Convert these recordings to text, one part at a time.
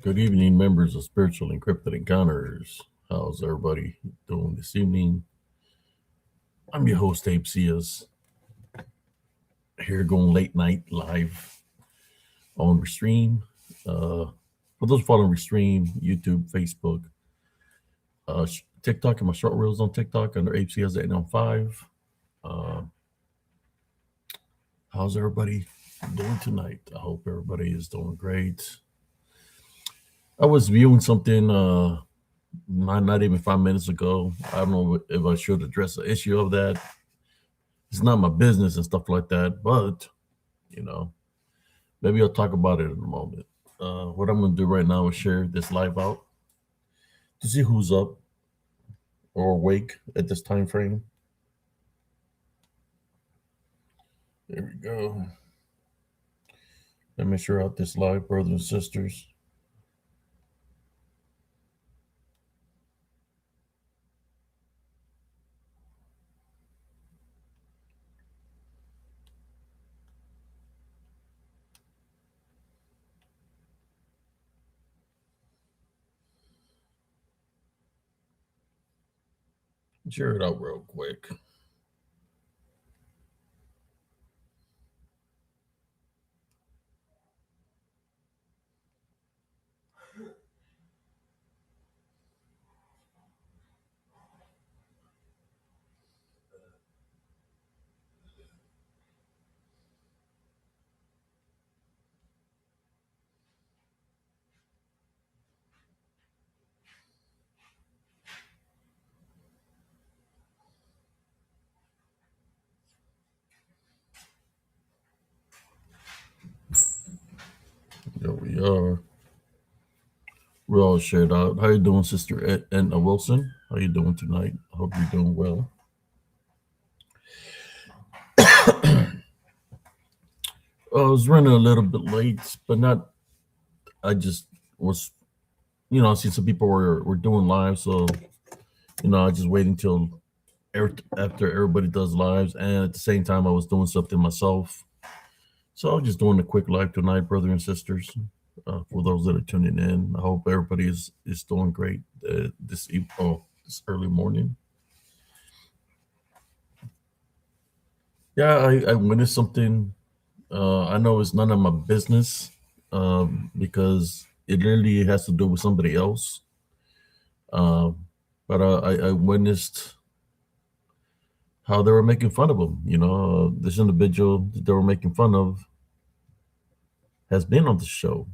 Good evening, members of Spiritual Encrypted Encounters. How's everybody doing this evening? I'm your host, Abe Cias, here going late night live on Restream. For those following Restream, YouTube, Facebook, TikTok, and my short reels on TikTok under Abe Cias 895. How's everybody doing tonight? I hope everybody is doing great. I was viewing something not even 5 minutes ago. I don't know if I should address the issue of that. It's not my business and stuff like that, but maybe I'll talk about it in a moment. What I'm going to do right now is share this live out to see who's up or awake at this time frame. There we go. Let me share out this live, brothers and sisters. Share it out real quick. There we are. We're all shared out. How you doing, Sister Edna Wilson? How you doing tonight? I hope you're doing well. I was running a little bit late, but not. I just was, I see some people were doing live, so I just waiting until after everybody does lives, and at the same time I was doing something myself. So I was just doing a quick live tonight, brothers and sisters. For those that are tuning in, I hope everybody is doing great this early morning. Yeah, I witnessed something. I know it's none of my business because it really has to do with somebody else. But I witnessed how they were making fun of him. This individual that they were making fun of has been on the show.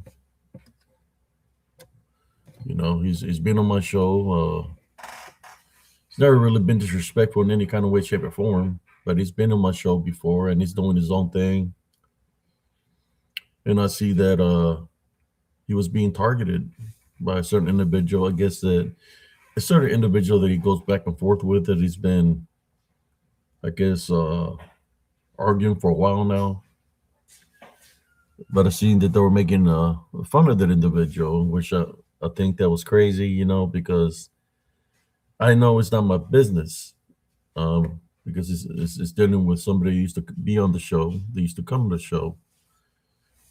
He's been on my show. He's never really been disrespectful in any kind of way, shape, or form. But he's been on my show before, and he's doing his own thing. And I see that he was being targeted by a certain individual. I guess that a certain individual that he goes back and forth with that he's been, I guess, arguing for a while now. But I seen that they were making fun of that individual, which I think that was crazy, because I know it's not my business. Because it's dealing with somebody who used to be on the show, they used to come on the show.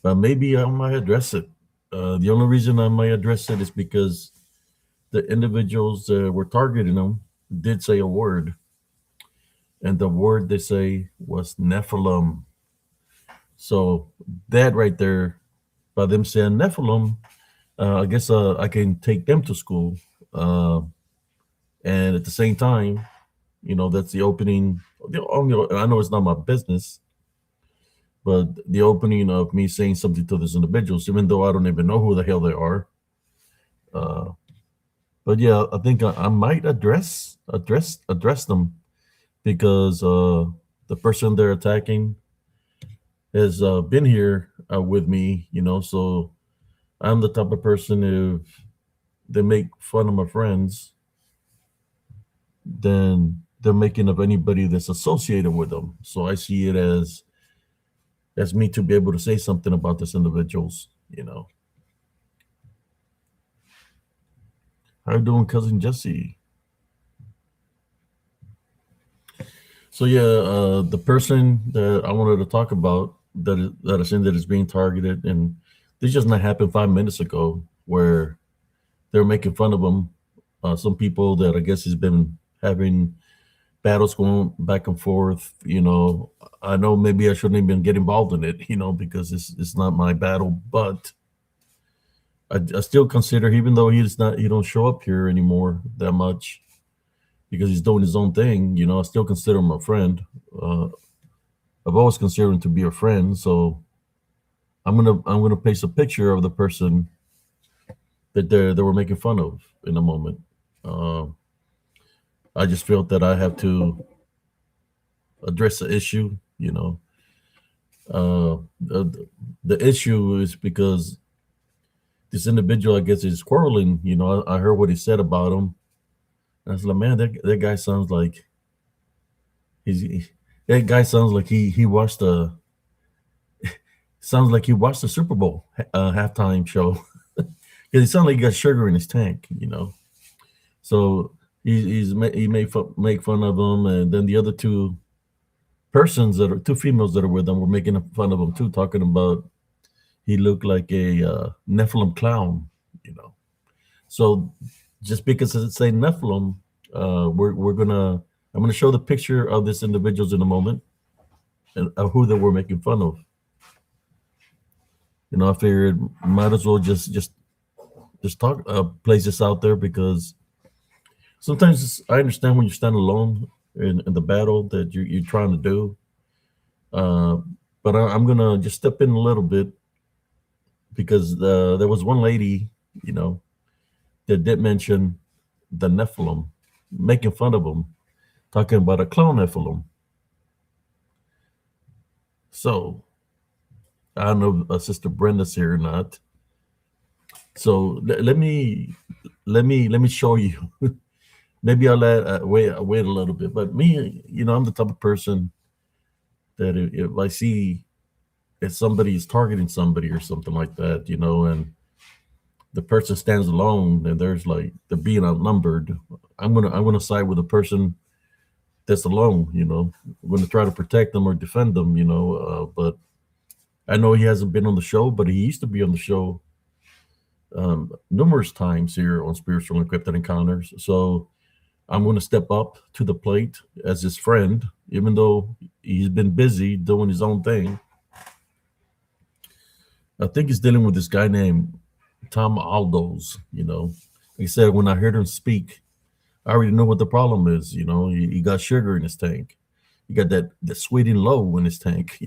But maybe I might address it. The only reason I might address it is because the individuals that were targeting them did say a word. And the word they say was Nephilim. So that right there, by them saying Nephilim, I guess I can take them to school. And at the same time, that's the opening. I know it's not my business, but the opening of me saying something to these individuals, even though I don't even know who the hell they are. But yeah, I think I might address them because the person they're attacking has been here with me, so I'm the type of person, if they make fun of my friends, then they're making of anybody that's associated with them. So I see it as me to be able to say something about these individuals, How you doing, cousin Jesse? So yeah, the person that I wanted to talk about that I seen that is being targeted, and this just not happened 5 minutes ago. where they're making fun of him. Some people that I guess has been having battles going back and forth. I know maybe I shouldn't even get involved in it, because it's not my battle, but I still consider, even though he don't show up here anymore that much because he's doing his own thing, I still consider him a friend. I've always considered him to be a friend, so I'm gonna paste a picture of the person that they were making fun of in a moment. Uh, I just felt that I have to address the issue. The issue is because this individual, I guess, is quarreling. I heard what he said about him. And I was like, man, that guy sounds like he's that guy sounds like he watched the Super Bowl halftime show because he sounds like he got sugar in his tank. So he make fun of him, and then the other two females that are with him were making fun of him too, talking about he looked like a Nephilim clown. You know, so just because it say Nephilim, I'm gonna show the picture of this individuals in a moment and of who they were making fun of. I figured might as well just talk, place this out there because sometimes I understand when you stand alone in the battle that you're trying to do. Uh, but I'm gonna just step in a little bit because there was one lady, that did mention the Nephilim, making fun of them, talking about a clone Nephilim. So I don't know if Sister Brenda's here or not. So let me show you. Maybe I'll wait a little bit. But me, I'm the type of person that if I see if somebody is targeting somebody or something like that, and the person stands alone and there's like they're being outnumbered, I'm gonna side with the person that's alone. I'm gonna try to protect them or defend them. But I know he hasn't been on the show, but he used to be on the show numerous times here on Spiritual Encrypted Encounters. So I'm going to step up to the plate as his friend, even though he's been busy doing his own thing. I think he's dealing with this guy named Tom Aldos. He said when I heard him speak, I already know what the problem is. He got sugar in his tank. He got that sweet and low in his tank.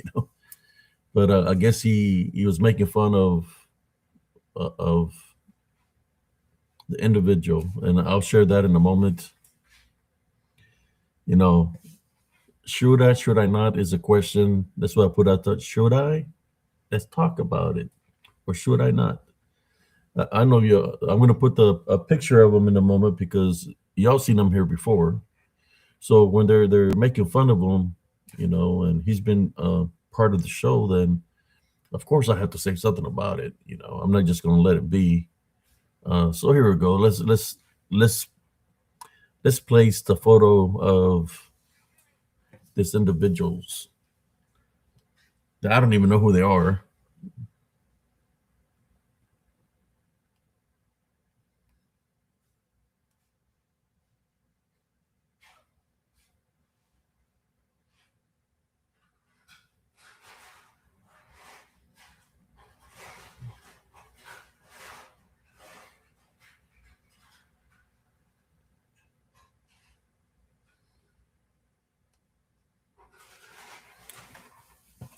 But I guess he was making fun of the individual, and I'll share that in a moment. Should I not is a question. That's why I put out that should I? Let's talk about it, or should I not? I know you. I'm going to put a picture of him in a moment because y'all seen him here before. So when they're making fun of him, and he's been part of the show, then of course I have to say something about it. I'm not just going to let it be. So here we go. Let's place the photo of this individuals. I don't even know who they are.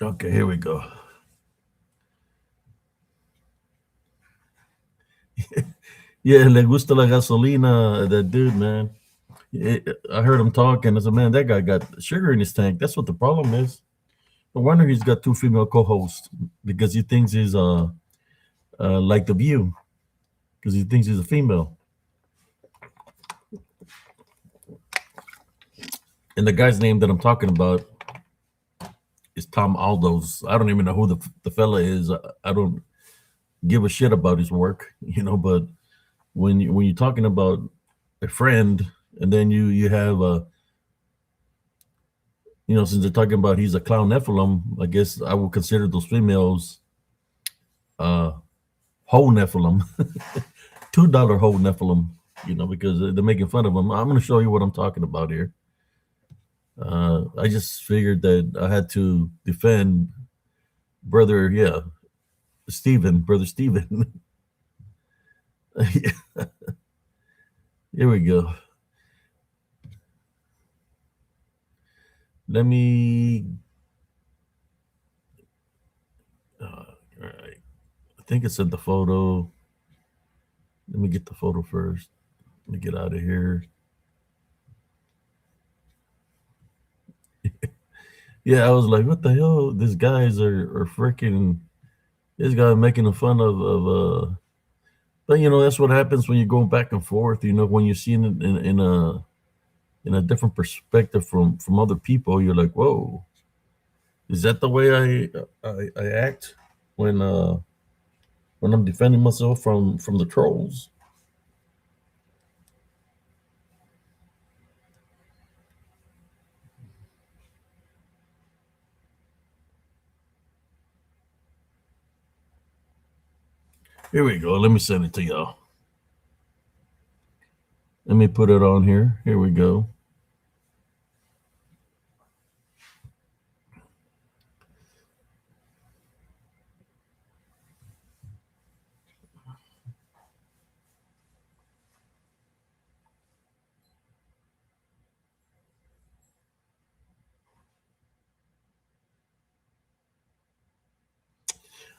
Okay, here we go. Yeah, le gusta la gasolina, that dude, man. I heard him talking. I said, man, that guy got sugar in his tank. That's what the problem is. No wonder he's got two female co-hosts because he thinks he's like the View because he thinks he's a female. And the guy's name that I'm talking about is Tom Aldos. I don't even know who the fella is. I don't give a shit about his work, but when you're talking about a friend and then you have since they're talking about he's a clown Nephilim, I guess I would consider those females whole Nephilim, $2 whole Nephilim. Because they're making fun of them. I'm going to show you what I'm talking about here. I just figured that I had to defend brother, brother Stephen. Here we go. Let me. All right. I think it's in the photo. Let me get the photo first. Let me get out of here. Yeah, I was like, what the hell? These guys are freaking. This guy making fun of. But that's what happens when you're going back and forth. When you're seeing it in a different perspective from other people, you're like, whoa, is that the way I act when I'm defending myself from the trolls? Here we go. Let me send it to y'all. Let me put it on here. Here we go.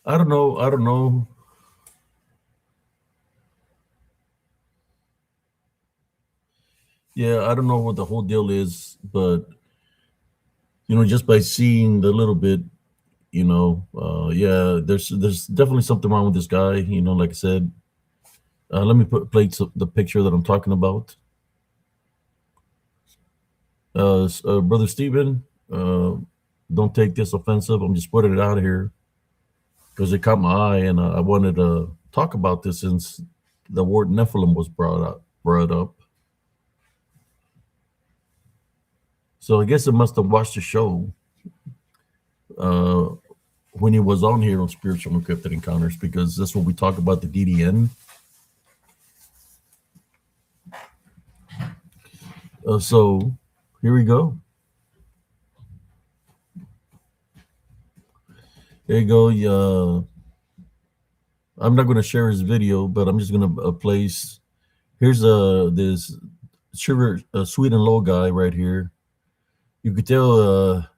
I don't know. I don't know. Yeah, I don't know what the whole deal is, but just by seeing the little bit, yeah, there's definitely something wrong with this guy. Like I said, let me play the picture that I'm talking about. Brother Stephen, don't take this offensive. I'm just putting it out here because it caught my eye, and I wanted to talk about this since the word Nephilim was brought up. So I guess I must have watched the show when he was on here on Spiritual Encrypted Encounters, because that's what we talk about, the DDN. So here we go. There you go. I'm not going to share his video, but I'm just going to place. Here's this sugar sweet and low guy right here. You could tell.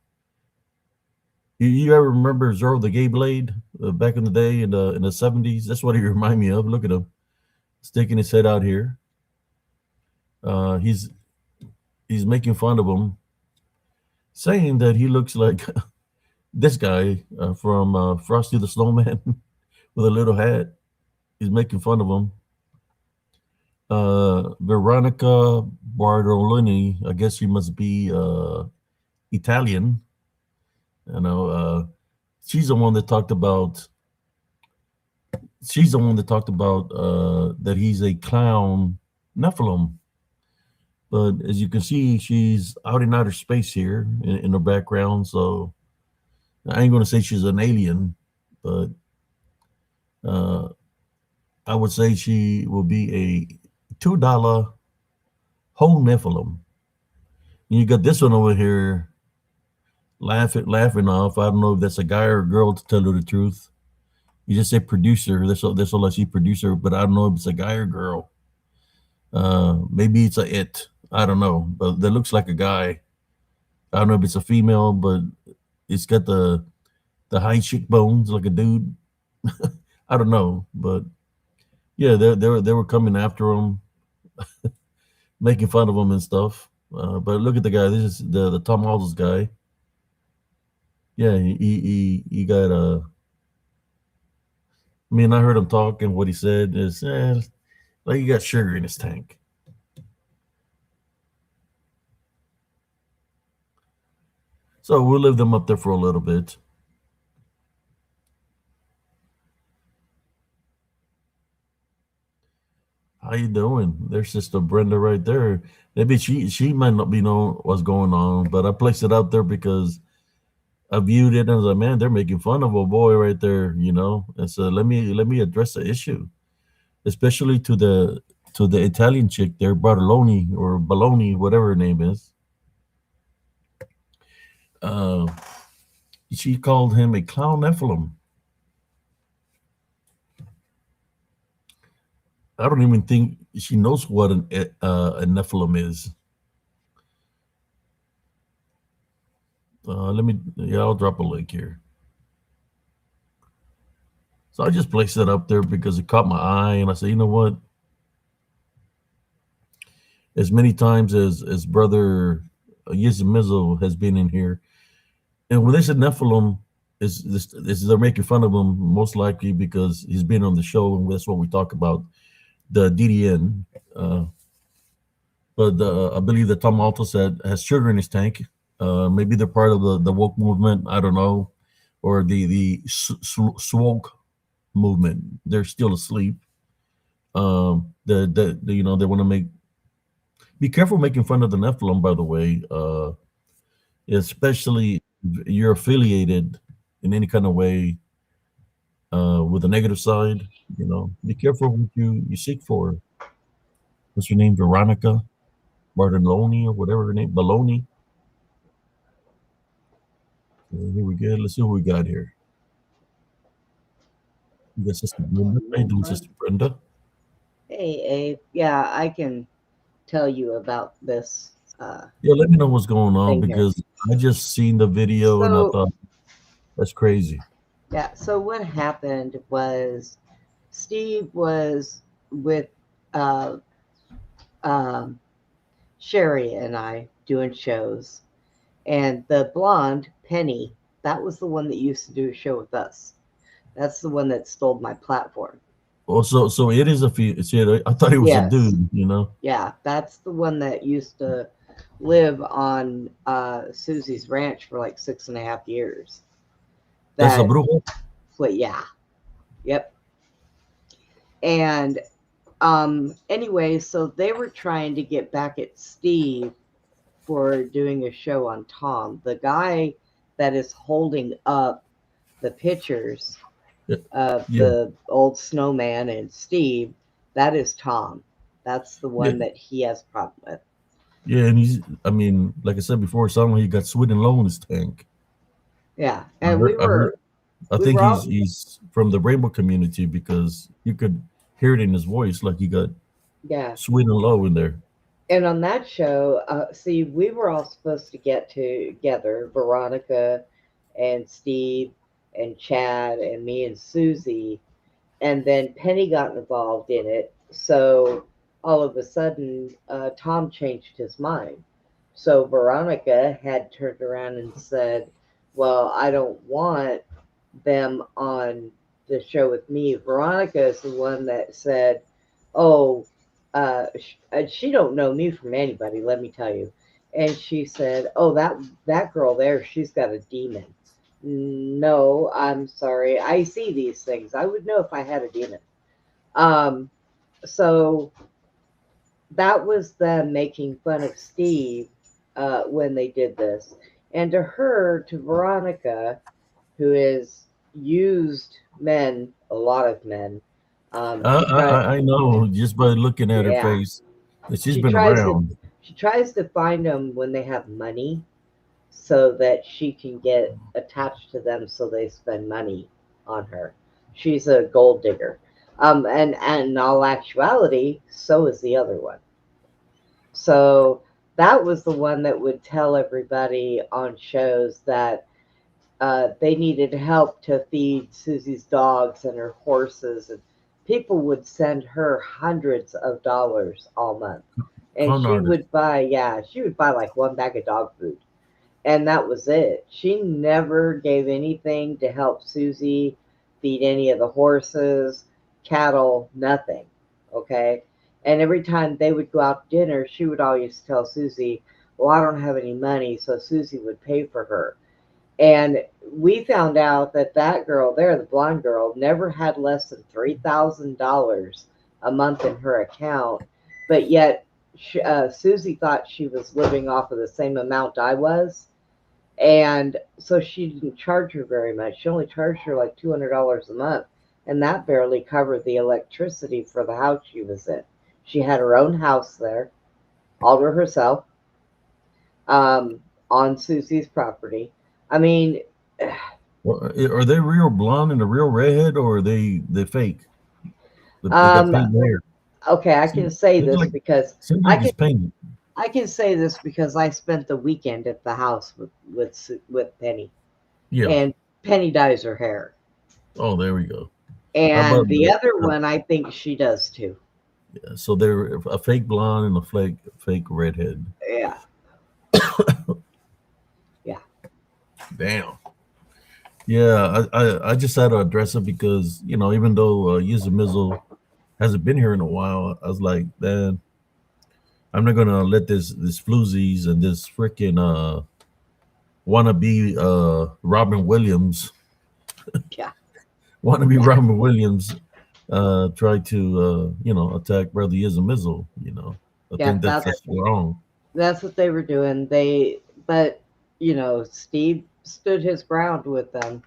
You ever remember Zorro the Gay Blade back in the day in the 70s? That's what he reminded me of. Look at him sticking his head out here. He's making fun of him, saying that he looks like this guy from Frosty the Snowman with a little hat. He's making fun of him. Veronica Bardolini, I guess she must be Italian. She's the one that talked about. She's the one that talked about that he's a clown Nephilim. But as you can see, she's out in outer space here in the background. So I ain't going to say she's an alien, but I would say she will be a $2 whole Nephilim. And you got this one over here laughing off. I don't know if that's a guy or a girl, to tell you the truth. You just say producer. That's all I see, producer. But I don't know if it's a guy or girl. Maybe it's a it. I don't know, but that looks like a guy. I don't know if it's a female, but it's got the high cheekbones like a dude. I don't know, but yeah, they were coming after him, making fun of him and stuff. But look at the guy. This is the Tom Halls guy. Yeah, he got I mean, I heard him talk, and what he said is like he got sugar in his tank. So we'll leave them up there for a little bit. How you doing? There's Sister Brenda right there. Maybe she might not be knowing what's going on, but I placed it out there because I viewed it and I was like, man, they're making fun of a boy right there, you know. And so let me address the issue, especially to the Italian chick there, Bartoloni or Baloney, whatever her name is. Uh, she called him a clown Nephilim. I don't even think she knows what a Nephilim is. Yeah, I'll drop a link here. So I just placed that up there because it caught my eye, and I said, you know what? As many times as brother Yizimizo has been in here, and when they said Nephilim, is they're making fun of him most likely because he's been on the show, and that's what we talk about the DDN. Uh, but I believe that Tom Alto said has sugar in his tank. Maybe they're part of the woke movement. I don't know, or swoke movement. They're still asleep. You know, they want to make be careful making fun of the Nephilim. By the way, especially if you're affiliated in any kind of way with a negative side. You know, be careful what you seek for. What's her name? Veronica Martinoni or whatever her name. Baloney. Here we go. Let's see what we got here. We got Sister Brenda. How you doing, Sister Brenda? Hey, Abe. Yeah, I can tell you about this Yeah, let me know what's going on thing here. because I just seen the video and I So, thought that's crazy. yeah, so what happened was Steve was with uh, um, Sherry and I doing shows, and the blonde, Penny, that was the one that used to do a show with us. That's the one that stole my platform. Also, so it is a few. See, I thought it was a Yes. dude. You know, Yeah, that's the one that used to live on Susie's ranch for like 6.5 years. that's a That, brujo. but yeah, yep. And anyway, so they were trying to get back at Steve for doing a show on Tom. The guy that is holding up the pictures Yeah, of yeah, the old snowman and Steve, that is Tom. That's the yeah, one that he has a problem with. yeah. And he's. I mean, like I said before, it sounded like he got sweet and low in his tank. Yeah, I and heard. we I heard. were I we think were all he's from the rainbow community because you could hear it in his voice, like he got yeah. sweet and low in there. And on that show, see, we were all supposed to get together, Veronica and Steve and Chad and me and Susie, and then Penny got involved in it. So all of a sudden, Tom changed his mind. So Veronica had turned around and said, "Well, I don't want them on the show with me." Veronica is the one that said, "Oh, she don't know me from anybody. Let me tell you." And she said, "Oh, that girl there, she's got a demon." No, I'm sorry. I see these things. I would know if I had a demon. Um, so that was them making fun of Steve when they did this. And to her, to Veronica, who has used men, a lot of men, I, she tried, I know just by looking at her yeah, face that she's she been tries to, around. she tries to find them when they have money so that she can get attached to them so they spend money on her. She's a gold digger. And in all actuality, so is the other one. So that was the one that would tell everybody on shows that they needed help to feed Susie's dogs and her horses, and people would send her hundreds of dollars all month. And Con she artist. would buy, yeah, she would buy like one bag of dog food, and that was it. She never gave anything to help Susie feed any of the horses, cattle, nothing. Okay. And every time they would go out to dinner, she would always tell Susie, "Well, I don't have any money." So Susie would pay for her. And we found out that that girl there, the blonde girl, never had less than $3,000 a month in her account. But yet, Susie thought she was living off of the same amount I was, And so she didn't charge her very much. She only charged her like $200 a month, and that barely covered the electricity for the house she was in. She had her own house there, all to herself, um, on Susie's property. I mean, Well, are they real blonde and a real redhead, or are they fake? They got um, fake hair. okay, I can say Seems this like because seems I like can it's painted. I can say this because I spent the weekend at the house with Penny, Yeah. and Penny dyes her hair, Oh, there we go. How and about the other one I think she does too. so they're a fake blonde and a fake redhead. Yeah, yeah, Damn. Yeah, I just had to address it because even though Yuzu Mizzle hasn't been here in a while, I was like, man, I'm not gonna let this floozies and this freaking wannabe Robin Williams yeah, wannabe yeah, Robin Williams try to attack Brother Yuzu Mizzle. I yeah. think that's just wrong. That's what they were doing. But Steve stood his ground with them.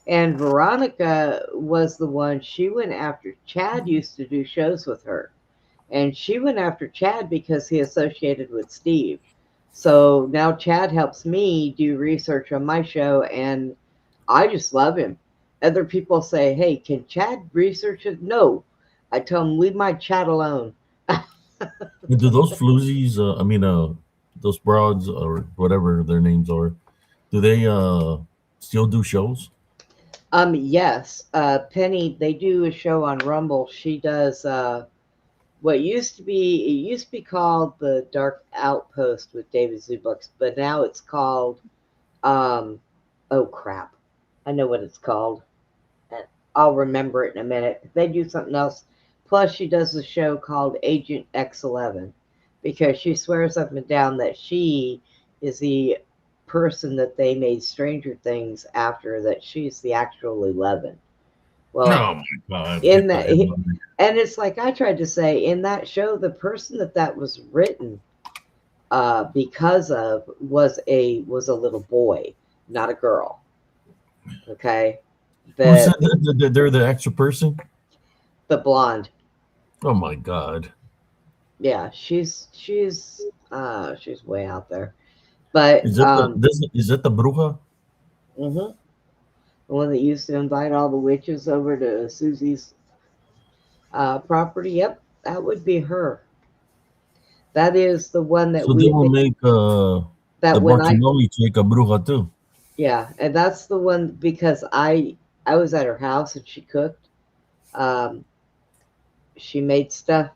And Veronica was the one. She went after Chad. Used to do shows with her, and she went after Chad because he associated with Steve. So now Chad helps me do research on my show, and I just love him. Other people say, "Hey, can Chad research it?" No, I tell him leave my Chad alone. And do those floozies, those broads or whatever their names are, do they still do shows? Yes, Penny. They do a show on Rumble. She does what used to be called the Dark Outpost with David Zubux, but now it's called um, oh crap, I know what it's called. I'll remember it in a minute. They do something else. Plus, she does a show called Agent X11 because she swears up and down that she is the person that they made Stranger Things after, that she's the actual 11. Well, Oh my God! in Get the that, hell out of here. and it's like I tried to say in that show, the person that was written because of was a little boy, not a girl. Okay, Who's the that? They're the extra person. the blonde. Oh my God! Yeah, she's way out there. But Is that the bruja? the one that used to invite all the witches over to Susie's property. Yep, that would be her. That is the one that So they we will think make the that when I Barcinoli chick a bruja too. yeah, and that's the one because I was at her house and she cooked. Um, she made stuff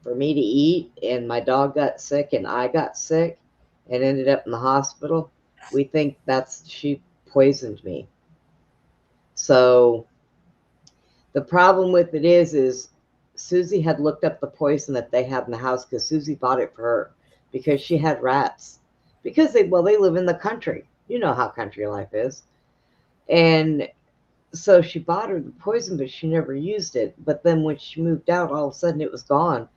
for me to eat, and my dog got sick and I got sick and ended up in the hospital. We think that's she poisoned me. So the problem with it is Susie had looked up the poison that they had in the house because Susie bought it for her because she had rats. Because they live in the country. You know how country life is. And so she bought her the poison, but she never used it. But then when she moved out, all of a sudden it was gone.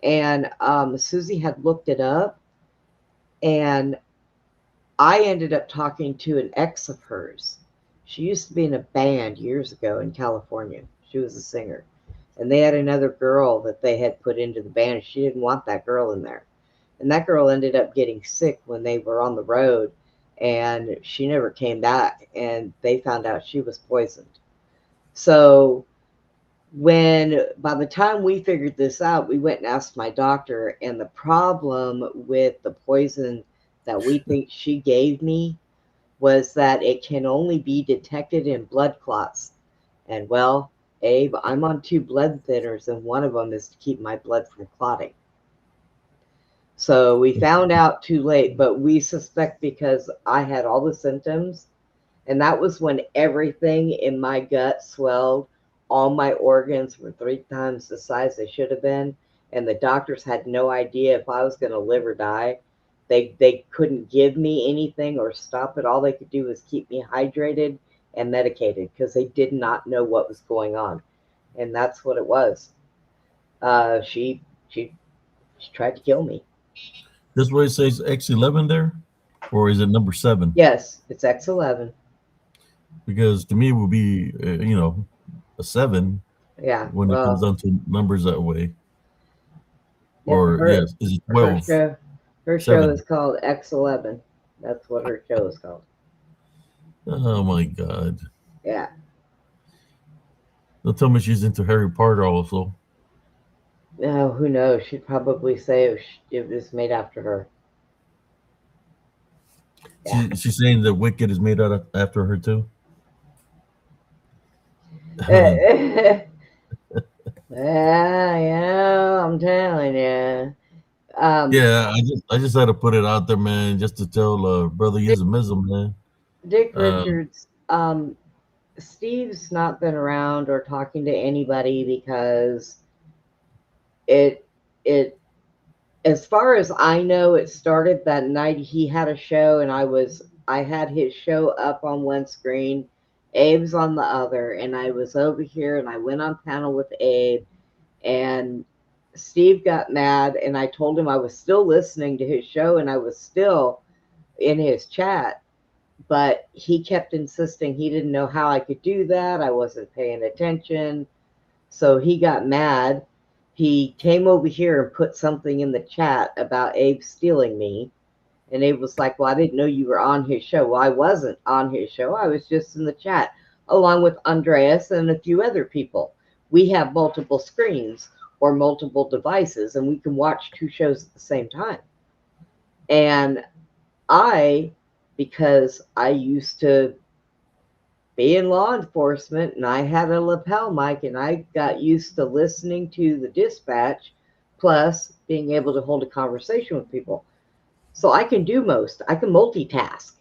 And Susie had looked it up, and I ended up talking to an ex of hers. She used to be in a band years ago in California. She was a singer. And they had another girl that they had put into the band. She didn't want that girl in there. And that girl ended up getting sick when they were on the road, and she never came back. And they found out she was poisoned. So when by the time we figured this out, we went and asked my doctor, and the problem with the poison that we think she gave me was that it can only be detected in blood clots. And well, Abe, I'm on two blood thinners, and one of them is to keep my blood from clotting. So we found out too late, but we suspect because I had all the symptoms, and that was when everything in my gut swelled. All my organs were 3 times the size they should have been, and the doctors had no idea if I was going to live or die. They couldn't give me anything or stop it. All they could do was keep me hydrated and medicated because they did not know what was going on, and that's what it was. She tried to kill me. This way it says X11 there. or is it number 7? Yes, it's X11. Because to me, it would be a 7 Yeah. when it comes Well, down to numbers that way. yeah, Or yes, is it her 12? show her show 7. is called X11. That's what her show is called. Oh my God! Yeah. Don't tell me she's into Harry Potter also. No, who knows? She'd probably say it was made after her. Yeah. She's saying that Wicked is made after her too. Yeah, I'm telling you. Yeah, I just had to put it out there, man, just to tell brother Dick, Yismism, man. Dick Um, Richards. Steve's not been around or talking to anybody because it it as far as I know, it started that night he had a show and I had his show up on one screen, Abe's on the other, and I was over here and I went on panel with Abe and Steve got mad and I told him I was still listening to his show and I was still in his chat, but he kept insisting he didn't know how I could do that. I wasn't paying attention. So he got mad. He came over here and put something in the chat about Abe stealing me. And Abe was like, well, I didn't know you were on his show. Well, I wasn't on his show. I was just in the chat along with Andreas and a few other people. We have multiple screens or multiple devices and we can watch two shows at the same time. And because I used to be in law enforcement and I had a lapel mic and I got used to listening to the dispatch plus being able to hold a conversation with people. So I can do most. I can multitask.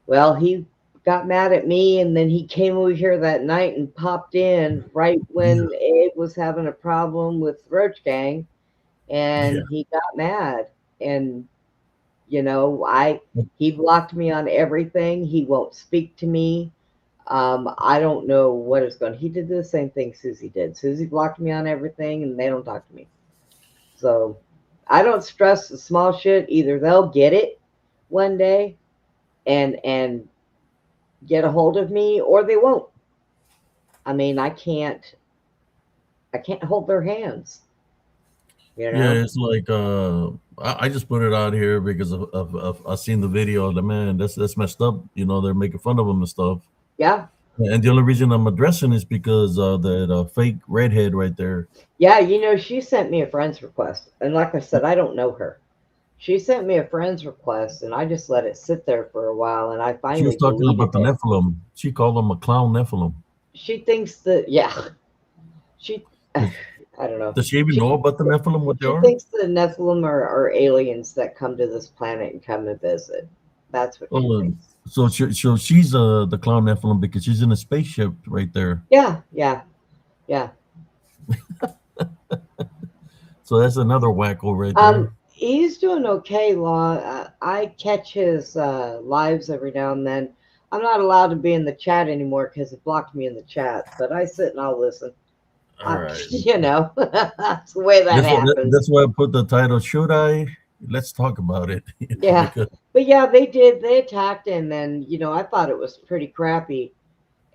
Well, he got mad at me and then he came over here that night and popped in right yeah, when Abe was having a problem with Roach Gang yeah. and he got mad and he blocked me on everything. He won't speak to me. I don't know what is going. He did the same thing Susie did. Susie blocked me on everything, and they don't talk to me. So I don't stress the small shit. Either they'll get it one day, and get a hold of me, or they won't. I mean, I can't hold their hands. You Yeah, know. it's like I just put it out here because of I seen the video of the man. That's messed up. They're making fun of him and stuff. Yeah. And the only reason I'm addressing is because that fake redhead right there. Yeah. She sent me a friend's request, and like I said, I don't know her. She sent me a friend's request, and I just let it sit there for a while, and I She was finally talking deleted about the it. Nephilim. She called him a clown Nephilim. She thinks that, yeah, she, Does, I don't know. does she even She know about the Nephilim? What they she are? thinks the Nephilim are aliens that come to this planet and come and visit. That's what she Oh, thinks. so she's the clown Nephilim because she's in a spaceship right there. Yeah, yeah, yeah. So that's another wacko right there. He's doing okay, Law. I catch his lives every now and then. I'm not allowed to be in the chat anymore because it blocked me in the chat, but I sit and I'll listen. All right. That's the way that happens. That's why I put the title. Should I? Let's talk about it. Yeah. Because But yeah, they did. They attacked him, and I thought it was pretty crappy.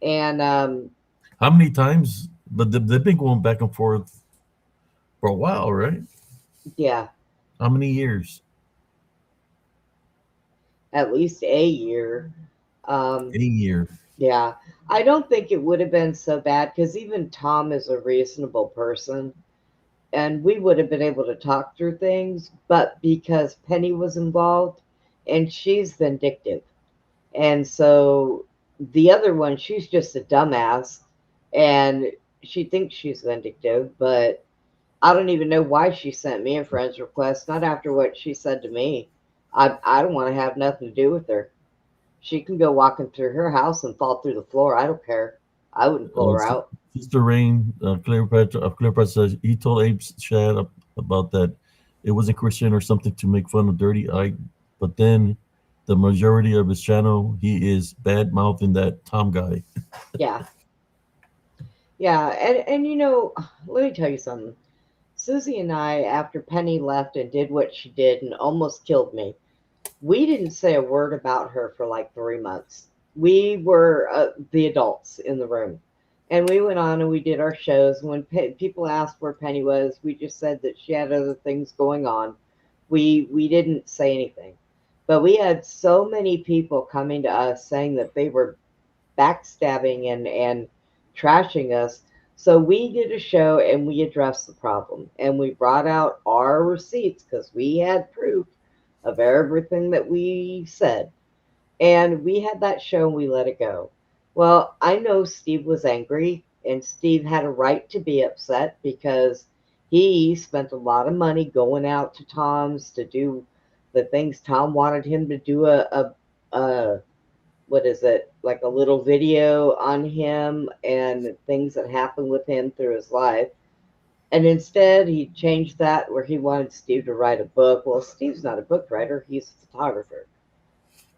And how many times? But they've been going back and forth for a while, right? yeah, How many years? at least a year. Um, A year. yeah, I don't think it would have been so bad because even Tom is a reasonable person, and we would have been able to talk through things. But because Penny was involved, and she's vindictive, and so the other one, she's just a dumbass, and she thinks she's vindictive, but I don't even know why she sent me a friend's request. Not after what she said to me. I don't want to have nothing to do with her. She can go walking through her house and fall through the floor. I don't care. I wouldn't pull her out. Sister Rain, Cleopatra says he told Abe Shad about that it wasn't Christian or something to make fun of Dirty Ike, but then the majority of his channel, he is bad mouthing that Tom guy. Yeah. Yeah. And let me tell you something. Susie and I, after Penny left and did what she did and almost killed me, We didn't say a word about her for like 3 months. We were the adults in the room. And we went on and we did our shows. When people asked where Penny was, we just said that she had other things going on. We didn't say anything. But we had so many people coming to us saying that they were backstabbing and trashing us. So we did a show and we addressed the problem. And we brought out our receipts because we had proof of everything that we said. And we had that show and we let it go. Well, I know Steve was angry, and Steve had a right to be upset because he spent a lot of money going out to Tom's to do the things Tom wanted him to do a what is it, like a little video on him and things that happened with him through his life. And instead, he changed that where he wanted Steve to write a book. Well, Steve's not a book writer, he's a photographer.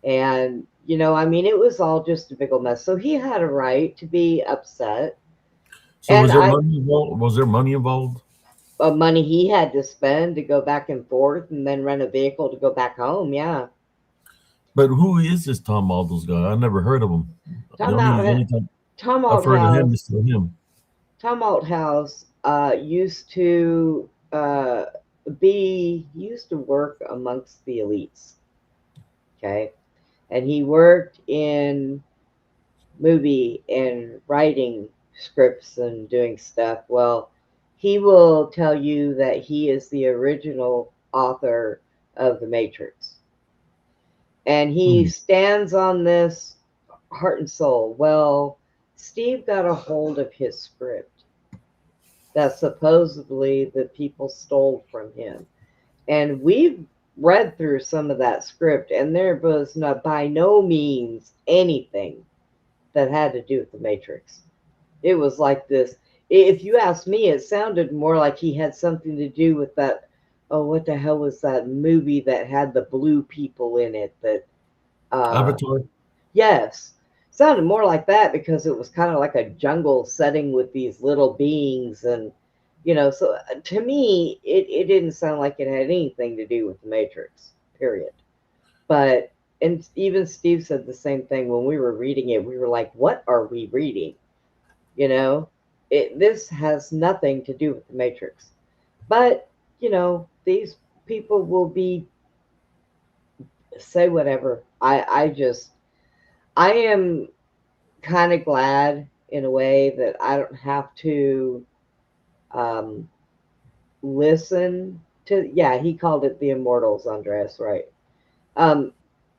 And, I mean, it was all just a big old mess. So he had a right to be upset. So And was there I, money involved? Was there money involved? money he had to spend to go back and forth and then rent a vehicle to go back home. Yeah. But who is this Tom Aldos guy? I never heard of him. The Tom, only Out, time Tom I've heard of him Althouse, is through him. Tom Althouse used to he used to work amongst the elites. Okay. And he worked in movie and writing scripts and doing stuff. Well, he will tell you that he is the original author of The Matrix. And he Hmm. stands on this heart and soul. Well, Steve got a hold of his script that supposedly the people stole from him. And we've read through some of that script, and there was not by no means anything that had to do with the Matrix. It was like this. If you ask me, it sounded more like he had something to do with that. Oh, what the hell was that movie that had the blue people in it? That, uh, Avatar. yes, sounded more like that because it was kind of like a jungle setting with these little beings, and So to me, it didn't sound like it had anything to do with the Matrix. Period. But and even Steve said the same thing when we were reading it. We were like, "What are we reading?" You know, this has nothing to do with the Matrix. But these people will be say whatever. I am kind of glad in a way that I don't have to um, listen to. Yeah, he called it the Immortals, Andreas, right? Um,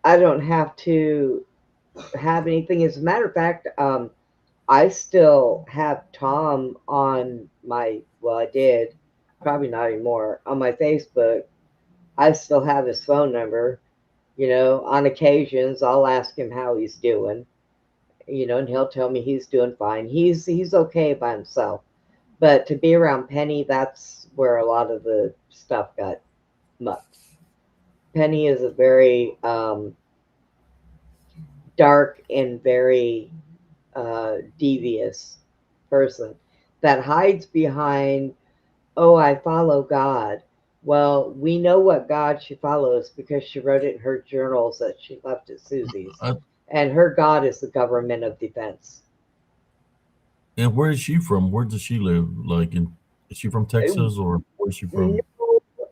I don't have to have anything. As a matter of fact, I still have Tom on I did, probably not anymore, on my Facebook. I still have his phone number. On occasions, I'll ask him how he's doing, and he'll tell me he's doing fine. He's okay by himself. But to be around Penny, that's where a lot of the stuff got mucked. Penny is a very dark and very devious person that hides behind, oh, I follow God. Well, we know what God she follows because she wrote it in her journals that she left at Susie's. I, And her God is the government of defense. and where is she from? Where does she live? Is she from Texas or where is she No,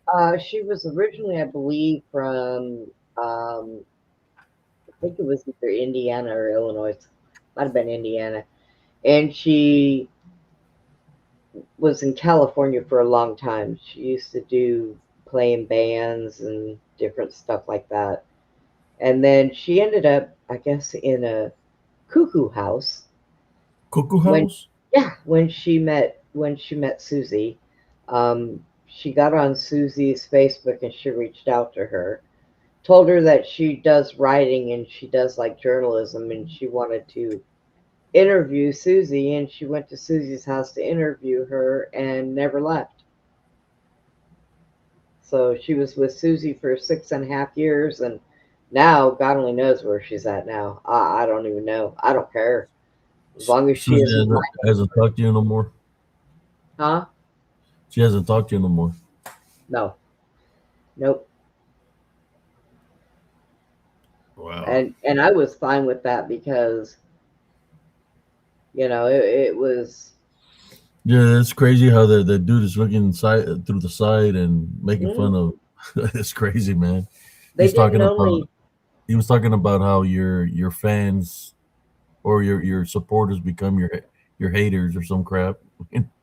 from? she was originally, I believe, from, I think it was either Indiana or Illinois. Might have been Indiana. And she was in California for a long time. She used to do playing bands and different stuff like that. And then she ended up, I guess, in a cuckoo house Cuckoo when, House? yeah, when she met Susie. She got on Susie's Facebook and she reached out to her, told her that she does writing and she does like journalism, and she wanted to interview Susie, and she went to Susie's house to interview her and never left. So she was with Susie for 6.5 years, and now God only knows where she's at now. I don't even know. I don't care as long as she Susie isn't my hasn't talked to you no more. huh? She hasn't talked to you no more. No, nope. Wow. And I was fine with that because it was. Yeah, it's crazy how the dude is looking inside through the side and making fun Mhm. of. It's crazy, man. They He's talking didn't about only. he was talking about how your fans or your supporters become your haters or some crap.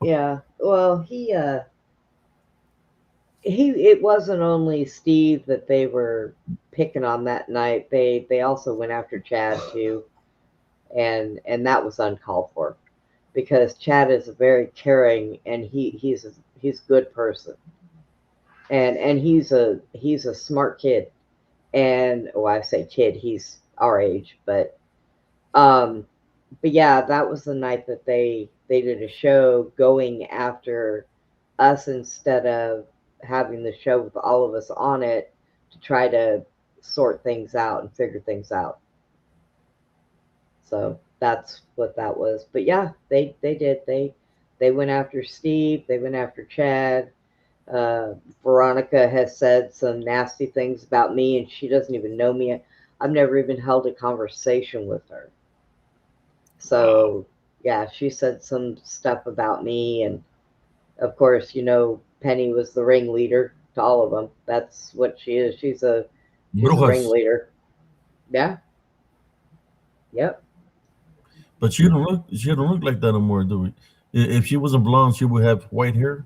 Yeah, well, he it wasn't only Steve that they were picking on that night. They also went after Chad too, and that was uncalled for because Chad is a very caring, and he's a good person, and he's a smart kid. And I say kid, he's our age, um but yeah, that was the night that they did a show going after us instead of having the show with all of us on it to try to sort things out and figure things out. So that's what that was. But yeah, they did. They went after Steve. They went after Chad. Veronica has said some nasty things about me, and she doesn't even know me. I've never even held a conversation with her. Wow. So yeah, she said some stuff about me, and of course, Penny was the ringleader to all of them. That's what she is. She's a Brujas. ringleader. Yeah. Yep. But she don't look like that anymore, do we? If she wasn't blonde, she would have white hair.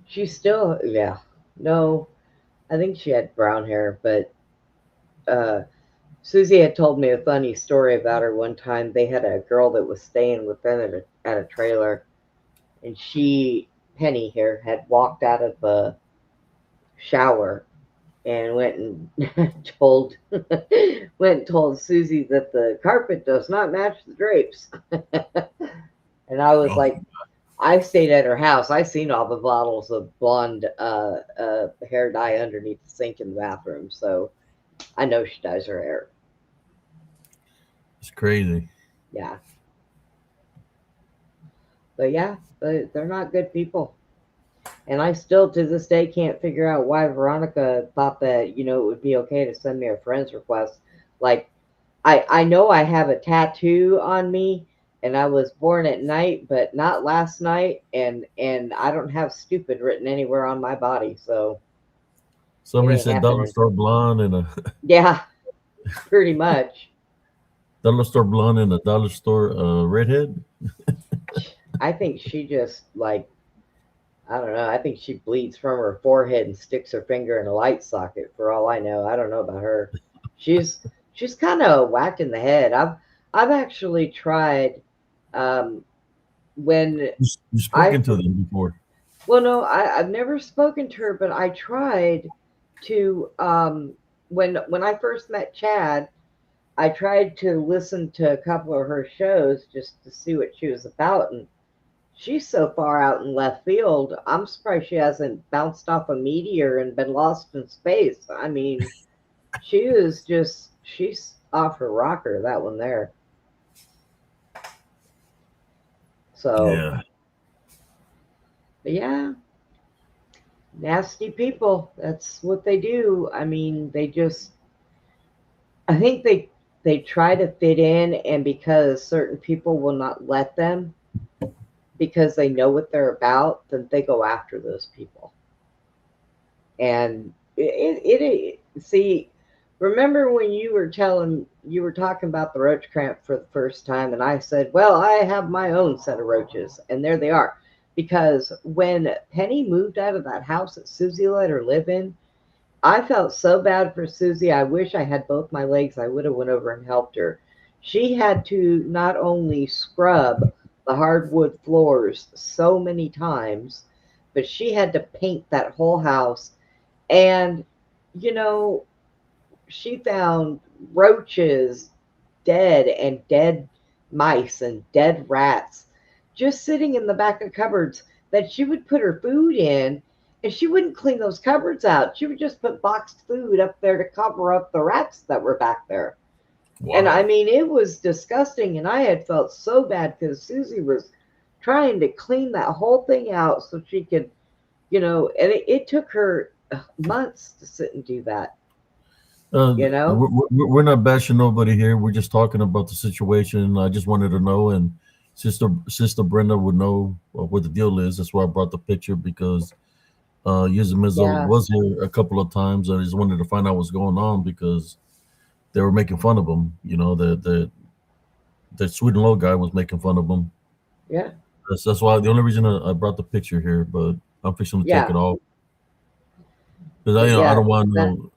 She's still, yeah. No, I think she had brown hair, but uh, Susie had told me a funny story about her one time. They had a girl that was staying with them at a trailer, and Penny here, had walked out of the shower and went and told went and told Susie that the carpet does not match the drapes. And I was Oh, like, I stayed at her house. I seen all the bottles of blonde hair dye underneath the sink in the bathroom, so I know she dyes her hair. it's crazy. Yeah, but yeah, they're not good people. And I still, to this day, can't figure out why Veronica thought that it would be okay to send me a friend's request. Like, I know I have a tattoo on me, and I was born at night, but not last night, and I don't have stupid written anywhere on my body, so it Somebody ain't said dollar happening. store blonde and a Yeah, pretty much. dollar store blonde and a dollar store redhead. I think she just like, I don't know. I think she bleeds from her forehead and sticks her finger in a light socket. For all I know, I don't know about her. She's she's kind of whacked in the head. I've actually tried, um, when You've I spoken to them before. well, no, I've never spoken to her, but I tried to, when I first met Chad, I tried to listen to a couple of her shows just to see what she was about, and she's so far out in left field. I'm surprised she hasn't bounced off a meteor and been lost in space. I mean, she's off her rocker, that one there. So, Yeah. but yeah, nasty people. That's what they do. I mean, I think they try to fit in, and because certain people will not let them because they know what they're about, then they go after those people. And see, remember when you were talking about the roach cramp for the first time, and I said, well, I have my own set of roaches, and there they are. Because when Penny moved out of that house that Susie let her live in, I felt so bad for Susie. I wish I had both my legs. I would have went over and helped her. She had to not only scrub the hardwood floors so many times, but she had to paint that whole house. And you know, she found roaches dead, and dead mice and dead rats just sitting in the back of cupboards that she would put her food in, and she wouldn't clean those cupboards out. She would just put boxed food up there to cover up the rats that were back there. And I Wow. mean, it was disgusting, and I had felt so bad because Susie was trying to clean that whole thing out so she could, and it took her months to sit and do that. You know? We're not bashing nobody here. We're just talking about the situation. I just wanted to know, and Sister Brenda would know what the deal is. That's why I brought the picture because Yuzimizo Yeah, was here a couple of times. I just wanted to find out what's going on because they were making fun of him. You know, the sweet and low guy was making fun of him. yeah, That's why the only reason I brought the picture here, but I'm fixing to take yeah, it off because but I yeah, don't want that to.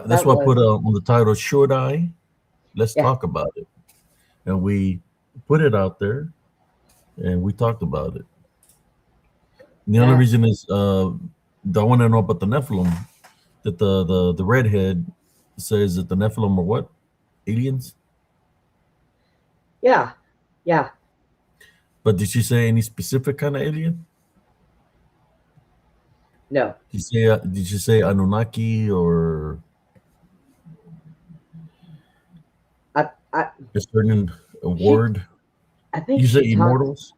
That's that why I put was on the title. Should I? Let's yeah, talk about it. And we put it out there and we talked about it. The only yeah, reason is I want to know about the Nephilim. That the redhead says that the Nephilim are what? Aliens? yeah, yeah. But did she say any specific kind of alien? No, Did she say Anunnaki or I a certain she word? I think You say immortals?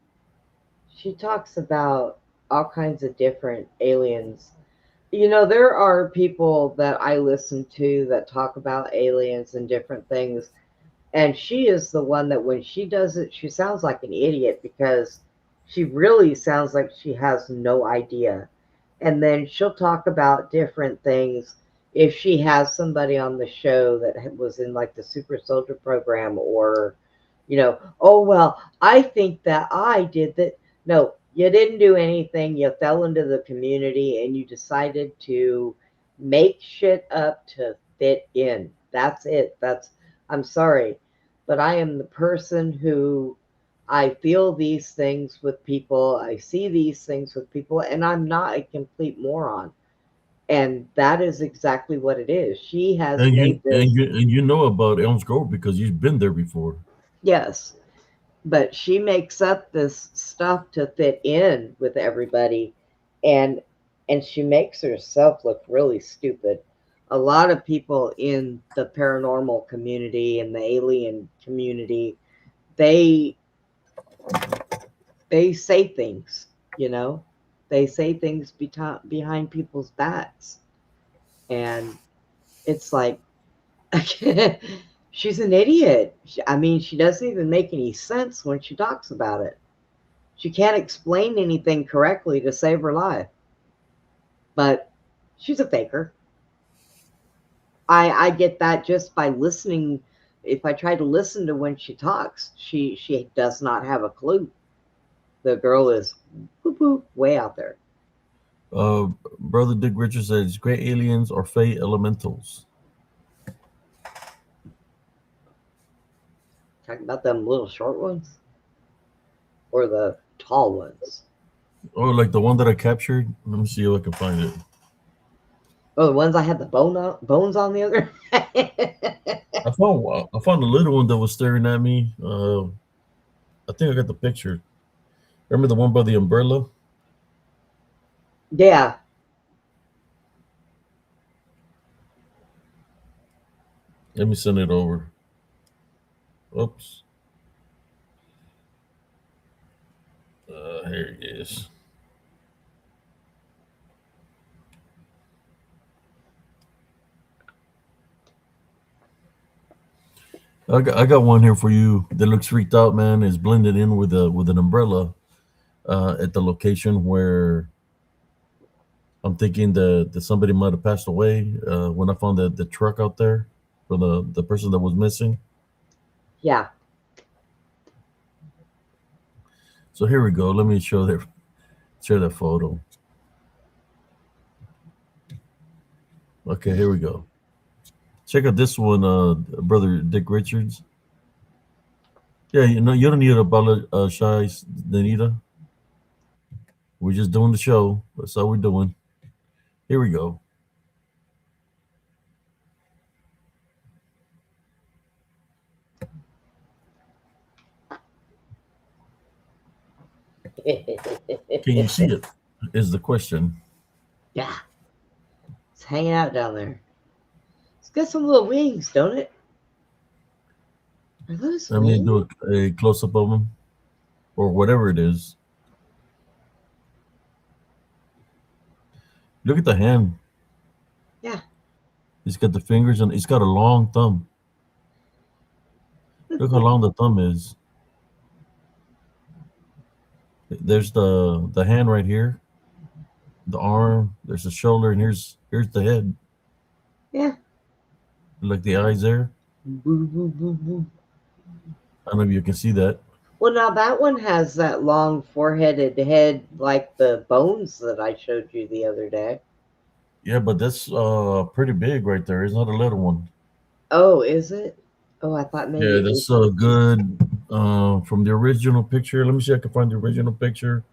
she talks about all kinds of different aliens. You know, there are people that I listen to that talk about aliens and different things. And she is the one that when she does it, she sounds like an idiot because she really sounds like she has no idea. And then she'll talk about different things. If she has somebody on the show that was in like the Super Soldier program, or, oh, well, I think that I did that. No, you didn't do anything. You fell into the community and you decided to make shit up to fit in. That's it. I'm sorry, but I am the person who I feel these things with people, I see these things with people, and I'm not a complete moron. And that is exactly what it is. She has made this, And you know about Elms Grove because you've been there before. yes, but she makes up this stuff to fit in with everybody, and she makes herself look really stupid. A lot of people in the paranormal community and the alien community, they they say things, you know, they say things behind people's backs, and it's like she's an idiot. I mean, she doesn't even make any sense when she talks about it. She can't explain anything correctly to save her life, but she's a faker. I get that just by listening. If I try to listen to when she talks, she does not have a clue. The girl is way out there. Uh, Brother Dick Richards says, "Great aliens or fey elementals." Talking about them little short ones or the tall ones. Oh, like the one that I captured. Let me see if I can find it. Oh, the ones I had the bones on the other. I found a little one that was staring at me. I think I got the picture. Remember the one by the umbrella? Yeah. Let me send it over. Oops. Here it is. I got one here for you that looks freaked out, man. Is blended in with an umbrella at the location where I'm thinking that somebody might have passed away when I found the truck out there for the person that was missing. Yeah. So here we go. Let me share that photo. Okay, here we go. Check out this one, brother Dick Richards. Yeah, you don't need to apologize, Danita. We're just doing the show. That's all we're doing. Here we go. Can you see it? Is the question. Yeah. It's hanging out down there. It's got some little wings, don't it? Are those Let me wings? do a close up of them or whatever it is. Look at the hand. Yeah. He's got the fingers and he's got a long thumb. Look how long the thumb is. There's the hand right here, the arm. There's the shoulder, and here's the head. Yeah. Like the eyes there. Boo, boo, boo, boo. I don't know if you can see that. Well, now that one has that long foreheaded head like the bones that I showed you the other day. Yeah, but that's pretty big right there. It's not a little one. Oh, is it? Oh, I thought maybe Yeah, it that's was. good. From the original picture. Let me see if I can find the original picture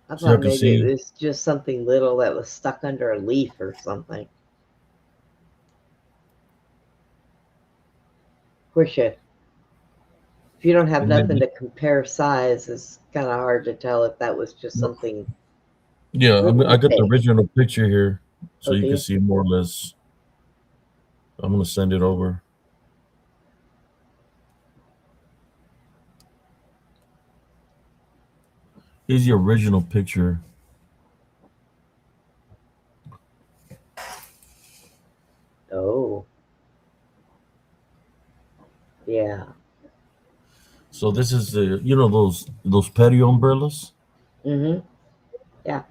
I so I thought can maybe it see. was just something little that was stuck under a leaf or something. Of course, if you don't have And then, nothing to compare size, it's kind of hard to tell if that was just something yeah, I really got the big. original picture here, so Oh, you can dear. see more or less. I'm gonna send it over. Here's the original picture. Oh, yeah. So this is the those patio umbrellas. Mm-hmm. Yeah.